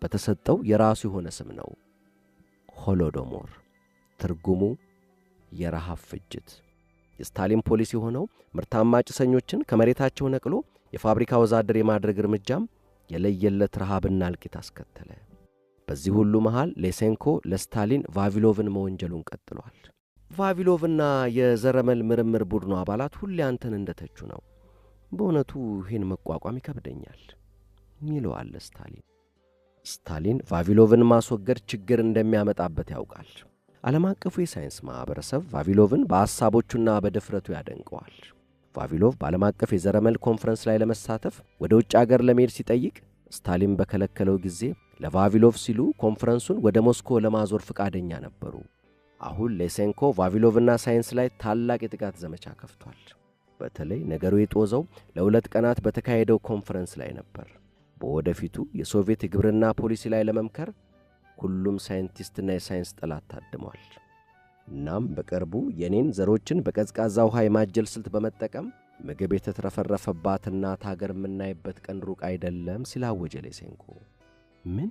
በተሰጠው የራሱ የሆነ ስም ነው። ሆሎዶሞር፣ ትርጉሙ የረሃብ ፍጅት። የስታሊን ፖሊሲ ሆነው ምርታማ ጭሰኞችን ከመሬታቸው ነቅሎ የፋብሪካ ወዛደር የማድረግ እርምጃም የለየለት ረሃብና እልቂት አስከተለ። በዚህ ሁሉ መሃል ሌሴንኮ ለስታሊን ቫቪሎቭን መወንጀሉን ቀጥሏል። ቫቪሎቭና የዘረመል ምርምር ቡድኑ አባላት ሁሌ አንተን እንደተቹ ነው። በእውነቱ ይህን መቋቋም ይከብደኛል ይለዋል ስታሊን። ስታሊን ቫቪሎቭን ማስወገድ ችግር እንደሚያመጣበት ያውቃል። ዓለም አቀፉ የሳይንስ ማህበረሰብ ቫቪሎቭን በሐሳቦቹና በድፍረቱ ያደንቀዋል። ቫቪሎቭ በዓለም አቀፍ የዘረመል ኮንፈረንስ ላይ ለመሳተፍ ወደ ውጭ አገር ለመሄድ ሲጠይቅ ስታሊን በከለከለው ጊዜ ለቫቪሎቭ ሲሉ ኮንፈረንሱን ወደ ሞስኮ ለማዞር ፈቃደኛ ነበሩ። አሁን ሌሴንኮ ቫቪሎቭና ሳይንስ ላይ ታላቅ የጥቃት ዘመቻ ከፍቷል። በተለይ ነገሩ የጦዘው ለ2 ቀናት በተካሄደው ኮንፈረንስ ላይ ነበር። በወደፊቱ የሶቪየት የግብርና ፖሊሲ ላይ ለመምከር ሁሉም ሳይንቲስትና የሳይንስ ጠላት ታድመዋል። እናም በቅርቡ የኔን ዘሮችን በቀዝቃዛ ውሃ የማጀል ስልት በመጠቀም ምግብ የተትረፈረፈባት እናት ሀገር የምናይበት ቀን ሩቅ አይደለም ሲላወጀ ሌሴንኮ። ምን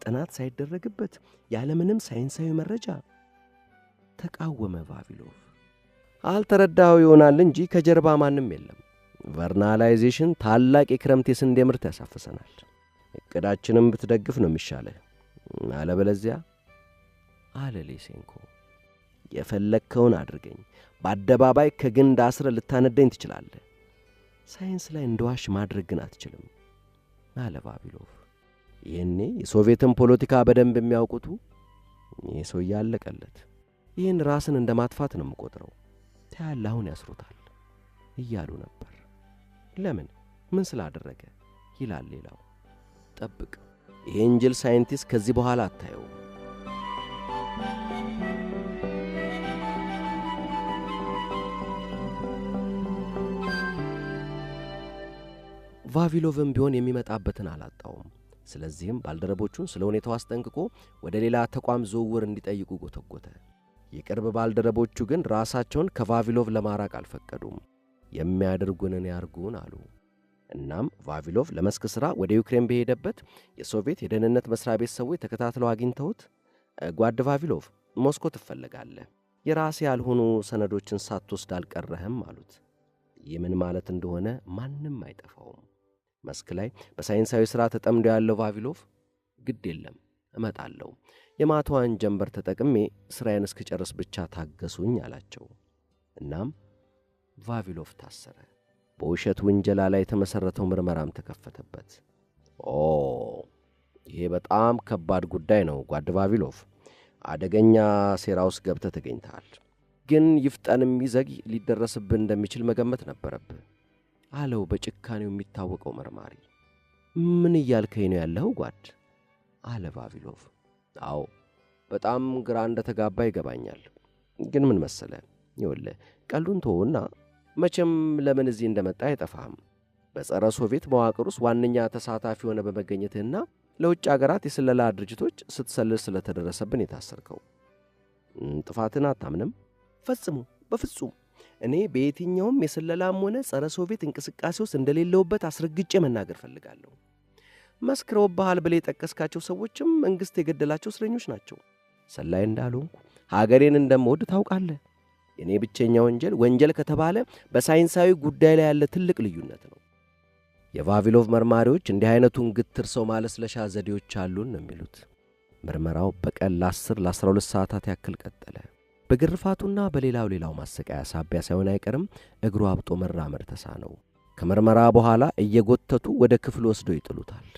ጥናት ሳይደረግበት ያለምንም ሳይንሳዊ መረጃ ተቃወመ ቫቪሎቭ። አልተረዳው ይሆናል እንጂ ከጀርባ ማንም የለም። ቨርናላይዜሽን ታላቅ የክረምት የስንዴ ምርት ያሳፍሰናል። እቅዳችንም ብትደግፍ ነው የሚሻለው፣ አለበለዚያ አለ ሌሴንኮ። የፈለግከውን አድርገኝ፣ በአደባባይ ከግንድ አስረ ልታነደኝ ትችላለህ። ሳይንስ ላይ እንደዋሽ ማድረግ ግን አትችልም አለ ቫቪሎቭ። ይህኔ የሶቪየትን ፖለቲካ በደንብ የሚያውቁቱ ይህ ሰው ያለቀለት፣ ይህን ራስን እንደ ማጥፋት ነው የምቆጥረው፣ ታያለህ አሁን ያስሩታል እያሉ ነበር። ለምን ምን ስላደረገ ይላል ሌላው። ጠብቅ፣ ይህን ጅል ሳይንቲስት ከዚህ በኋላ አታየው። ቫቪሎቭም ቢሆን የሚመጣበትን አላጣውም። ስለዚህም ባልደረቦቹን ስለ ሁኔታው አስጠንቅቆ ወደ ሌላ ተቋም ዝውውር እንዲጠይቁ ጎተጎተ። የቅርብ ባልደረቦቹ ግን ራሳቸውን ከቫቪሎቭ ለማራቅ አልፈቀዱም። የሚያደርጉንን ያርጉን አሉ። እናም ቫቪሎቭ ለመስክ ሥራ ወደ ዩክሬን በሄደበት የሶቪየት የደህንነት መስሪያ ቤት ሰዎች ተከታትለው አግኝተውት ጓድ ቫቪሎቭ ሞስኮ ትፈልጋለህ፣ የራሴ ያልሆኑ ሰነዶችን ሳትወስድ አልቀረህም አሉት። ይህ ምን ማለት እንደሆነ ማንም አይጠፋውም። መስክ ላይ በሳይንሳዊ ሥራ ተጠምዶ ያለው ቫቪሎቭ ግድ የለም እመጣለሁ፣ የማታዋን ጀንበር ተጠቅሜ ሥራዬን እስክጨርስ ብቻ ታገሱኝ አላቸው። እናም ቫቪሎቭ ታሰረ። በውሸት ውንጀላ ላይ የተመሰረተው ምርመራም ተከፈተበት። ይሄ በጣም ከባድ ጉዳይ ነው ጓድ ቫቪሎቭ። አደገኛ ሴራ ውስጥ ገብተህ ተገኝተሃል። ግን ይፍጠንም ይዘግ ሊደረስብህ እንደሚችል መገመት ነበረብህ አለው በጭካኔው የሚታወቀው መርማሪ። ምን እያልከኝ ነው ያለኸው ጓድ? አለ ቫቪሎቭ። አዎ በጣም ግራ እንደተጋባ ይገባኛል። ግን ምን መሰለህ፣ ይኸውልህ ቀልዱን ተውና መቼም ለምን እዚህ እንደመጣ አይጠፋህም። በጸረ ሶቪየት መዋቅር ውስጥ ዋነኛ ተሳታፊ ሆነ በመገኘትህና ለውጭ አገራት የስለላ ድርጅቶች ስትሰልል ስለተደረሰብን የታሰርከው። ጥፋትን አታምንም? ፈጽሞ በፍጹም። እኔ በየትኛውም የስለላም ሆነ ጸረ ሶቪየት እንቅስቃሴ ውስጥ እንደሌለውበት አስረግጬ መናገር ፈልጋለሁ። መስክረውብሃል ብለህ የጠቀስካቸው ሰዎችም መንግሥት የገደላቸው እስረኞች ናቸው። ሰላይ እንዳልሆንኩ ሀገሬን እንደምወድ ታውቃለህ። የኔ ብቸኛ ወንጀል ከተባለ በሳይንሳዊ ጉዳይ ላይ ያለ ትልቅ ልዩነት ነው። የቫቪሎቭ መርማሪዎች እንዲህ አይነቱን ግትር ሰው ማለስለሻ ዘዴዎች አሉን ነው የሚሉት። ምርመራው በቀን ለ10 ለ12 ሰዓታት ያክል ቀጠለ። በግርፋቱና በሌላው ማሰቃያ ሳቢያ ሳይሆን አይቀርም እግሩ አብጦ መራመድ ተሳነው። ከመርመራ በኋላ እየጎተቱ ወደ ክፍል ወስደው ይጥሉታል።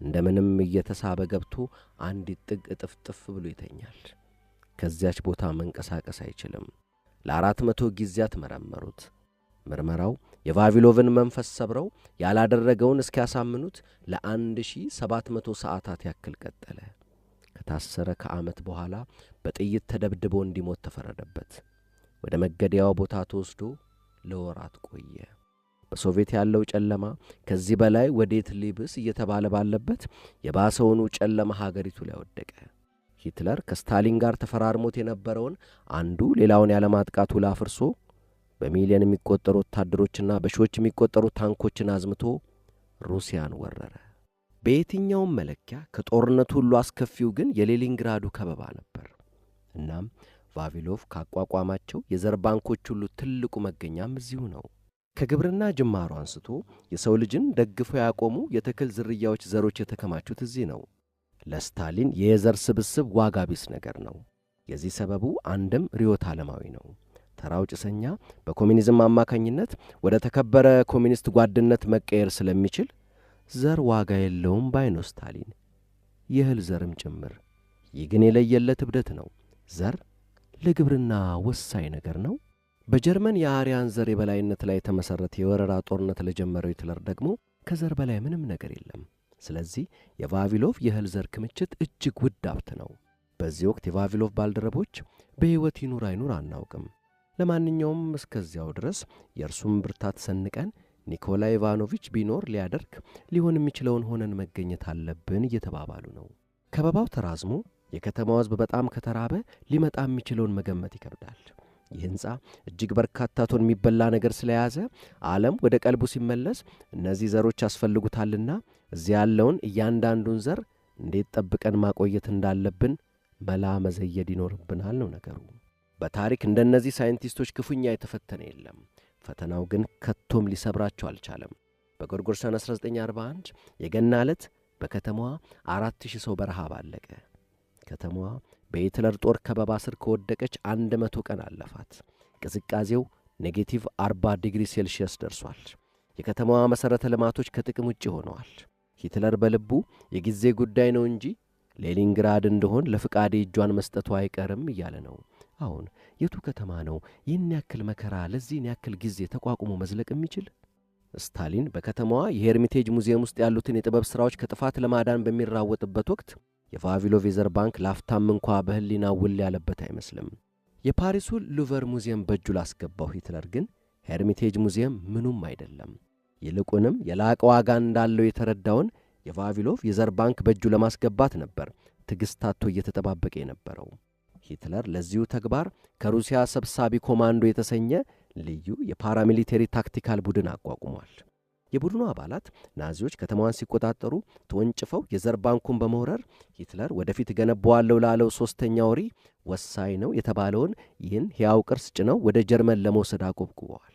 እንደምንም እየተሳበ ገብቶ አንዲት ጥግ እጥፍጥፍ ብሎ ይተኛል። ከዚያች ቦታ መንቀሳቀስ አይችልም። ለ400 ጊዜያት መረመሩት። ምርመራው የቫቪሎቭን መንፈስ ሰብረው ያላደረገውን እስኪያሳምኑት ለ1700 ሰዓታት ያክል ቀጠለ። ከታሰረ ከዓመት በኋላ በጥይት ተደብድቦ እንዲሞት ተፈረደበት። ወደ መገደያው ቦታ ተወስዶ ለወራት ቆየ። በሶቪየት ያለው ጨለማ ከዚህ በላይ ወዴት ሊብስ እየተባለ ባለበት የባሰውኑ ጨለማ ሀገሪቱ ላይ ወደቀ። ሂትለር ከስታሊን ጋር ተፈራርሞት የነበረውን አንዱ ሌላውን ያለማጥቃት ውል አፍርሶ በሚሊዮን የሚቆጠሩ ወታደሮችና በሺዎች የሚቆጠሩ ታንኮችን አዝምቶ ሩሲያን ወረረ። በየትኛውም መለኪያ ከጦርነቱ ሁሉ አስከፊው ግን የሌኒንግራዱ ከበባ ነበር። እናም ቫቪሎቭ ካቋቋማቸው የዘር ባንኮች ሁሉ ትልቁ መገኛም እዚሁ ነው። ከግብርና ጅማሮ አንስቶ የሰው ልጅን ደግፈው ያቆሙ የተክል ዝርያዎች ዘሮች የተከማቹት እዚህ ነው። ለስታሊን የዘር ስብስብ ዋጋ ቢስ ነገር ነው። የዚህ ሰበቡ አንድም ርዕዮተ ዓለማዊ ነው። ተራው ጭሰኛ በኮሚኒዝም አማካኝነት ወደ ተከበረ ኮሚኒስት ጓድነት መቀየር ስለሚችል ዘር ዋጋ የለውም ባይ ነው ስታሊን፣ የእህል ዘርም ጭምር። ይህ ግን የለየለት እብደት ነው። ዘር ለግብርና ወሳኝ ነገር ነው። በጀርመን የአርያን ዘር የበላይነት ላይ የተመሠረተ የወረራ ጦርነት ለጀመረው ሂትለር ደግሞ ከዘር በላይ ምንም ነገር የለም። ስለዚህ የቫቪሎቭ የእህል ዘር ክምችት እጅግ ውድ ሀብት ነው። በዚህ ወቅት የቫቪሎቭ ባልደረቦች በሕይወት ይኑር አይኑር አናውቅም። ለማንኛውም እስከዚያው ድረስ የእርሱም ብርታት ሰንቀን ኒኮላይ ኢቫኖቪች ቢኖር ሊሆን የሚችለውን ሆነን መገኘት አለብን እየተባባሉ ነው። ከበባው ተራዝሞ የከተማው ሕዝብ በጣም ከተራበ ሊመጣ የሚችለውን መገመት ይከብዳል። ይህ ሕንጻ እጅግ በርካታ ቶን የሚበላ ነገር ስለያዘ ዓለም ወደ ቀልቡ ሲመለስ እነዚህ ዘሮች ያስፈልጉታልና እዚያ ያለውን እያንዳንዱን ዘር እንዴት ጠብቀን ማቆየት እንዳለብን መላ መዘየድ ይኖርብናል ነው ነገሩ። በታሪክ እንደነዚህ ሳይንቲስቶች ክፉኛ የተፈተነ የለም። ፈተናው ግን ከቶም ሊሰብራቸው አልቻለም። በጎርጎሮሳውያን 1941 የገና ዕለት በከተማዋ 4000 ሰው በረሃብ አለቀ። ከተማዋ በሂትለር ጦር ከበባ ስር ከወደቀች 100 ቀን አለፋት። ቅዝቃዜው -40 ዲግሪ ሴልሺየስ ደርሷል። የከተማዋ መሠረተ ልማቶች ከጥቅም ውጭ ሆነዋል። ሂትለር በልቡ የጊዜ ጉዳይ ነው እንጂ ሌኒንግራድ እንደሆን ለፍቃዴ እጇን መስጠቱ አይቀርም እያለ ነው። አሁን የቱ ከተማ ነው ይህን ያክል መከራ ለዚህን ያክል ጊዜ ተቋቁሞ መዝለቅ የሚችል? ስታሊን በከተማዋ የሄርሚቴጅ ሙዚየም ውስጥ ያሉትን የጥበብ ሥራዎች ከጥፋት ለማዳን በሚራወጥበት ወቅት የቫቪሎቭ የዘር ባንክ ላፍታም እንኳ በህሊና ውል ያለበት አይመስልም። የፓሪሱ ሉቨር ሙዚየም በእጁ ላስገባው ሂትለር ግን ሄርሚቴጅ ሙዚየም ምኑም አይደለም። ይልቁንም የላቀ ዋጋ እንዳለው የተረዳውን የቫቪሎቭ የዘር ባንክ በእጁ ለማስገባት ነበር ትዕግስታቶ እየተጠባበቀ የነበረው። ሂትለር ለዚሁ ተግባር ከሩሲያ ሰብሳቢ ኮማንዶ የተሰኘ ልዩ የፓራሚሊቴሪ ታክቲካል ቡድን አቋቁሟል። የቡድኑ አባላት ናዚዎች ከተማዋን ሲቆጣጠሩ ተወንጭፈው የዘር ባንኩን በመውረር ሂትለር ወደፊት ገነባዋለው ላለው ሶስተኛው ሪ ወሳኝ ነው የተባለውን ይህን ሕያው ቅርስ ጭነው ወደ ጀርመን ለመውሰድ አቆብቁበዋል።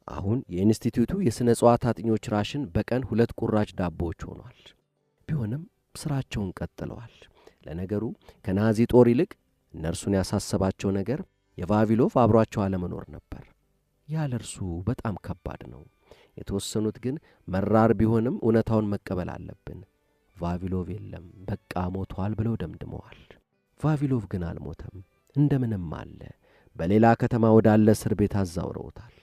አሁን የኢንስቲትዩቱ የሥነ ጽዋት አጥኚዎች ራሽን በቀን 2 ቁራጭ ዳቦዎች ሆኗል። ቢሆንም ሥራቸውን ቀጥለዋል። ለነገሩ ከናዚ ጦር ይልቅ እነርሱን ያሳሰባቸው ነገር የቫቪሎቭ አብሯቸው አለመኖር ነበር። ያለ እርሱ በጣም ከባድ ነው። የተወሰኑት ግን መራር ቢሆንም እውነታውን መቀበል አለብን። ቫቪሎቭ የለም በቃ ሞቷል ብለው ደምድመዋል። ቫቪሎቭ ግን አልሞተም፣ እንደምንም አለ። በሌላ ከተማ ወዳለ እስር ቤት አዛውረውታል።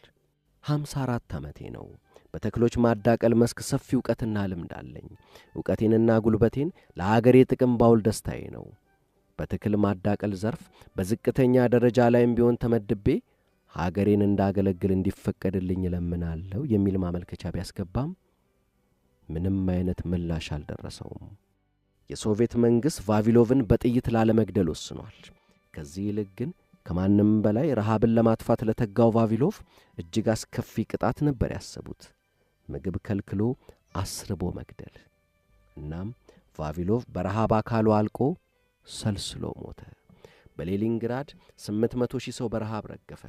54 ዓመቴ ነው። በተክሎች ማዳቀል መስክ ሰፊ ዕውቀትና ልምድ አለኝ። ዕውቀቴንና ጉልበቴን ለአገሬ ጥቅም ባውል ደስታዬ ነው። በተክል ማዳቀል ዘርፍ በዝቅተኛ ደረጃ ላይም ቢሆን ተመድቤ ሀገሬን እንዳገለግል እንዲፈቀድልኝ እለምናለሁ የሚል ማመልከቻ ቢያስገባም ምንም አይነት ምላሽ አልደረሰውም። የሶቪየት መንግሥት ቫቪሎቭን በጥይት ላለመግደል ወስኗል። ከዚህ ይልቅ ግን ከማንም በላይ ረሃብን ለማጥፋት ለተጋው ቫቪሎቭ እጅግ አስከፊ ቅጣት ነበር ያሰቡት፣ ምግብ ከልክሎ አስርቦ መግደል። እናም ቫቪሎቭ በረሃብ አካሉ አልቆ ሰልስሎ ሞተ። በሌኒንግራድ 800,000 ሰው በረሃብ ረገፈ።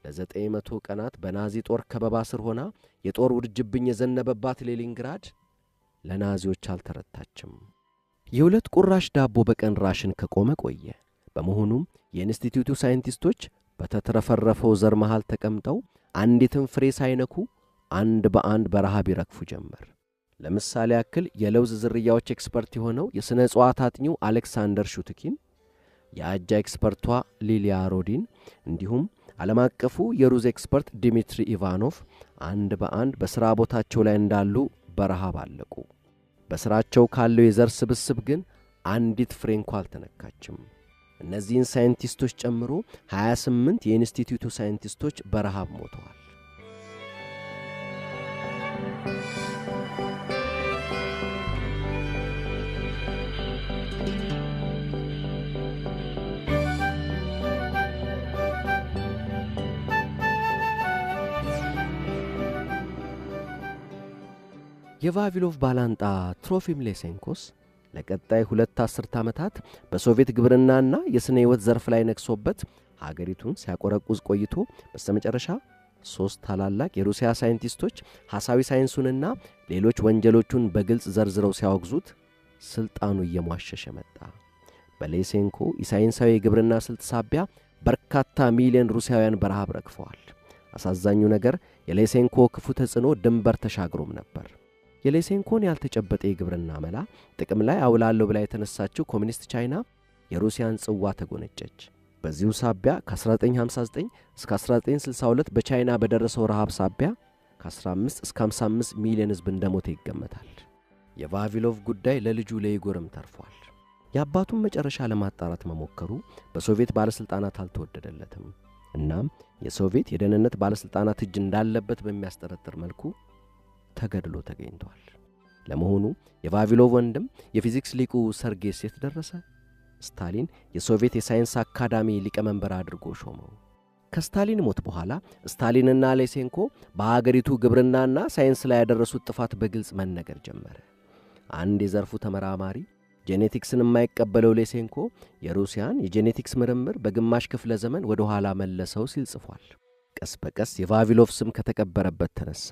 ለ900 ቀናት በናዚ ጦር ከበባ ስር ሆና የጦር ውርጅብኝ የዘነበባት ሌኒንግራድ ለናዚዎች አልተረታችም። የሁለት ቁራሽ ዳቦ በቀን ራሽን ከቆመ ቆየ። በመሆኑም የኢንስቲትዩቱ ሳይንቲስቶች በተትረፈረፈው ዘር መሃል ተቀምጠው አንዲትም ፍሬ ሳይነኩ አንድ በአንድ በረሃብ ይረግፉ ጀመር። ለምሳሌ ያክል የለውዝ ዝርያዎች ኤክስፐርት የሆነው የሥነ ዕፅዋት አጥኚው አሌክሳንደር ሹትኪን፣ የአጃ ኤክስፐርቷ ሊሊያ ሮዲን እንዲሁም ዓለም አቀፉ የሩዝ ኤክስፐርት ዲሚትሪ ኢቫኖቭ አንድ በአንድ በሥራ ቦታቸው ላይ እንዳሉ በረሃብ አለቁ። በሥራቸው ካለው የዘር ስብስብ ግን አንዲት ፍሬ እንኳ አልተነካችም። እነዚህን ሳይንቲስቶች ጨምሮ 28 የኢንስቲትዩቱ ሳይንቲስቶች በረሃብ ሞተዋል። የቫቪሎቭ ባላንጣ ትሮፊም ሌሴንኮስ ለቀጣይ 2 አስርት ዓመታት በሶቪየት ግብርናና የሥነ ሕይወት ዘርፍ ላይ ነግሶበት ሀገሪቱን ሲያቆረቁዝ ቆይቶ በስተመጨረሻ 3 ታላላቅ የሩሲያ ሳይንቲስቶች ሐሳዊ ሳይንሱንና ሌሎች ወንጀሎቹን በግልጽ ዘርዝረው ሲያወግዙት ስልጣኑ እየሟሸሸ መጣ። በሌሴንኮ የሳይንሳዊ የግብርና ስልት ሳቢያ በርካታ ሚሊዮን ሩሲያውያን በረሃብ ረግፈዋል። አሳዛኙ ነገር የሌሴንኮ ክፉ ተጽዕኖ ድንበር ተሻግሮም ነበር። የሌሴንኮን ያልተጨበጠ የግብርና መላ ጥቅም ላይ አውላለሁ ብላ የተነሳችው ኮሚኒስት ቻይና የሩሲያን ጽዋ ተጎነጨች። በዚሁ ሳቢያ ከ1959 እስከ 1962 በቻይና በደረሰው ረሃብ ሳቢያ ከ15 እስከ 55 ሚሊዮን ሕዝብ እንደሞተ ይገመታል። የቫቪሎቭ ጉዳይ ለልጁ ለኢጎርም ተርፏል። የአባቱን መጨረሻ ለማጣራት መሞከሩ በሶቪየት ባለሥልጣናት አልተወደደለትም። እናም የሶቪየት የደህንነት ባለሥልጣናት እጅ እንዳለበት በሚያስጠረጥር መልኩ ተገድሎ ተገኝቷል። ለመሆኑ የቫቪሎቭ ወንድም የፊዚክስ ሊቁ ሰርጌይ የት ደረሰ? ስታሊን የሶቪየት የሳይንስ አካዳሚ ሊቀመንበር አድርጎ ሾመው። ከስታሊን ሞት በኋላ ስታሊንና ሌሴንኮ በአገሪቱ ግብርናና ሳይንስ ላይ ያደረሱት ጥፋት በግልጽ መነገር ጀመረ። አንድ የዘርፉ ተመራማሪ ጄኔቲክስን የማይቀበለው ሌሴንኮ የሩሲያን የጄኔቲክስ ምርምር በግማሽ ክፍለ ዘመን ወደ ኋላ መለሰው ሲል ጽፏል። ቀስ በቀስ የቫቪሎቭ ስም ከተቀበረበት ተነሳ።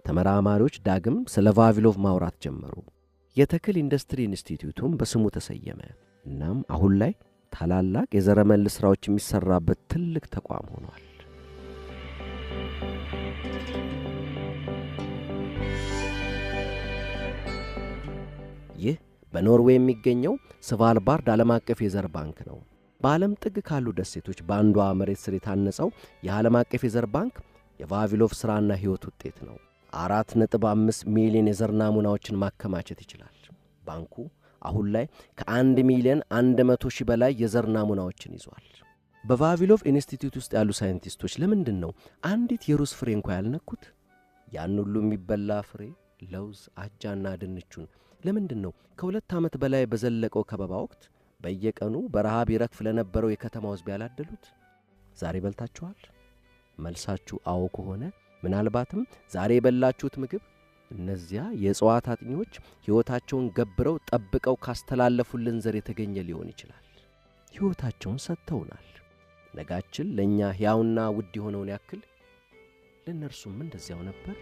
ተመራማሪዎች ዳግም ስለ ቫቪሎቭ ማውራት ጀመሩ። የተክል ኢንዱስትሪ ኢንስቲትዩቱም በስሙ ተሰየመ። እናም አሁን ላይ ታላላቅ የዘረመል ሥራዎች የሚሰራበት ትልቅ ተቋም ሆኗል። ይህ በኖርዌይ የሚገኘው ስቫልባርድ ዓለም አቀፍ የዘር ባንክ ነው። በዓለም ጥግ ካሉ ደሴቶች በአንዷ መሬት ስር የታነጸው የዓለም አቀፍ የዘር ባንክ የቫቪሎቭ ሥራና ሕይወት ውጤት ነው። 4.5 ሚሊዮን የዘር ናሙናዎችን ማከማቸት ይችላል። ባንኩ አሁን ላይ ከ1 ሚሊዮን 100 ሺህ በላይ የዘር ናሙናዎችን ይዟል። በቫቪሎቭ ኢንስቲትዩት ውስጥ ያሉ ሳይንቲስቶች ለምንድን ነው አንዲት የሩዝ ፍሬ እንኳ ያልነኩት? ያን ሁሉ የሚበላ ፍሬ ለውዝ፣ አጃና ድንቹን ለምንድን ነው ከ2 ዓመት በላይ በዘለቀው ከበባ ወቅት በየቀኑ በረሃብ ይረግፍ ለነበረው የከተማው ሕዝብ ያላደሉት? ዛሬ በልታችኋል? መልሳችሁ አዎ ከሆነ ምናልባትም ዛሬ የበላችሁት ምግብ እነዚያ የእጽዋት አጥኚዎች ሕይወታቸውን ገብረው ጠብቀው ካስተላለፉልን ዘር የተገኘ ሊሆን ይችላል። ሕይወታቸውን ሰጥተውናል። ነጋችን ለእኛ ሕያውና ውድ የሆነውን ያክል ለእነርሱም እንደዚያው ነበር።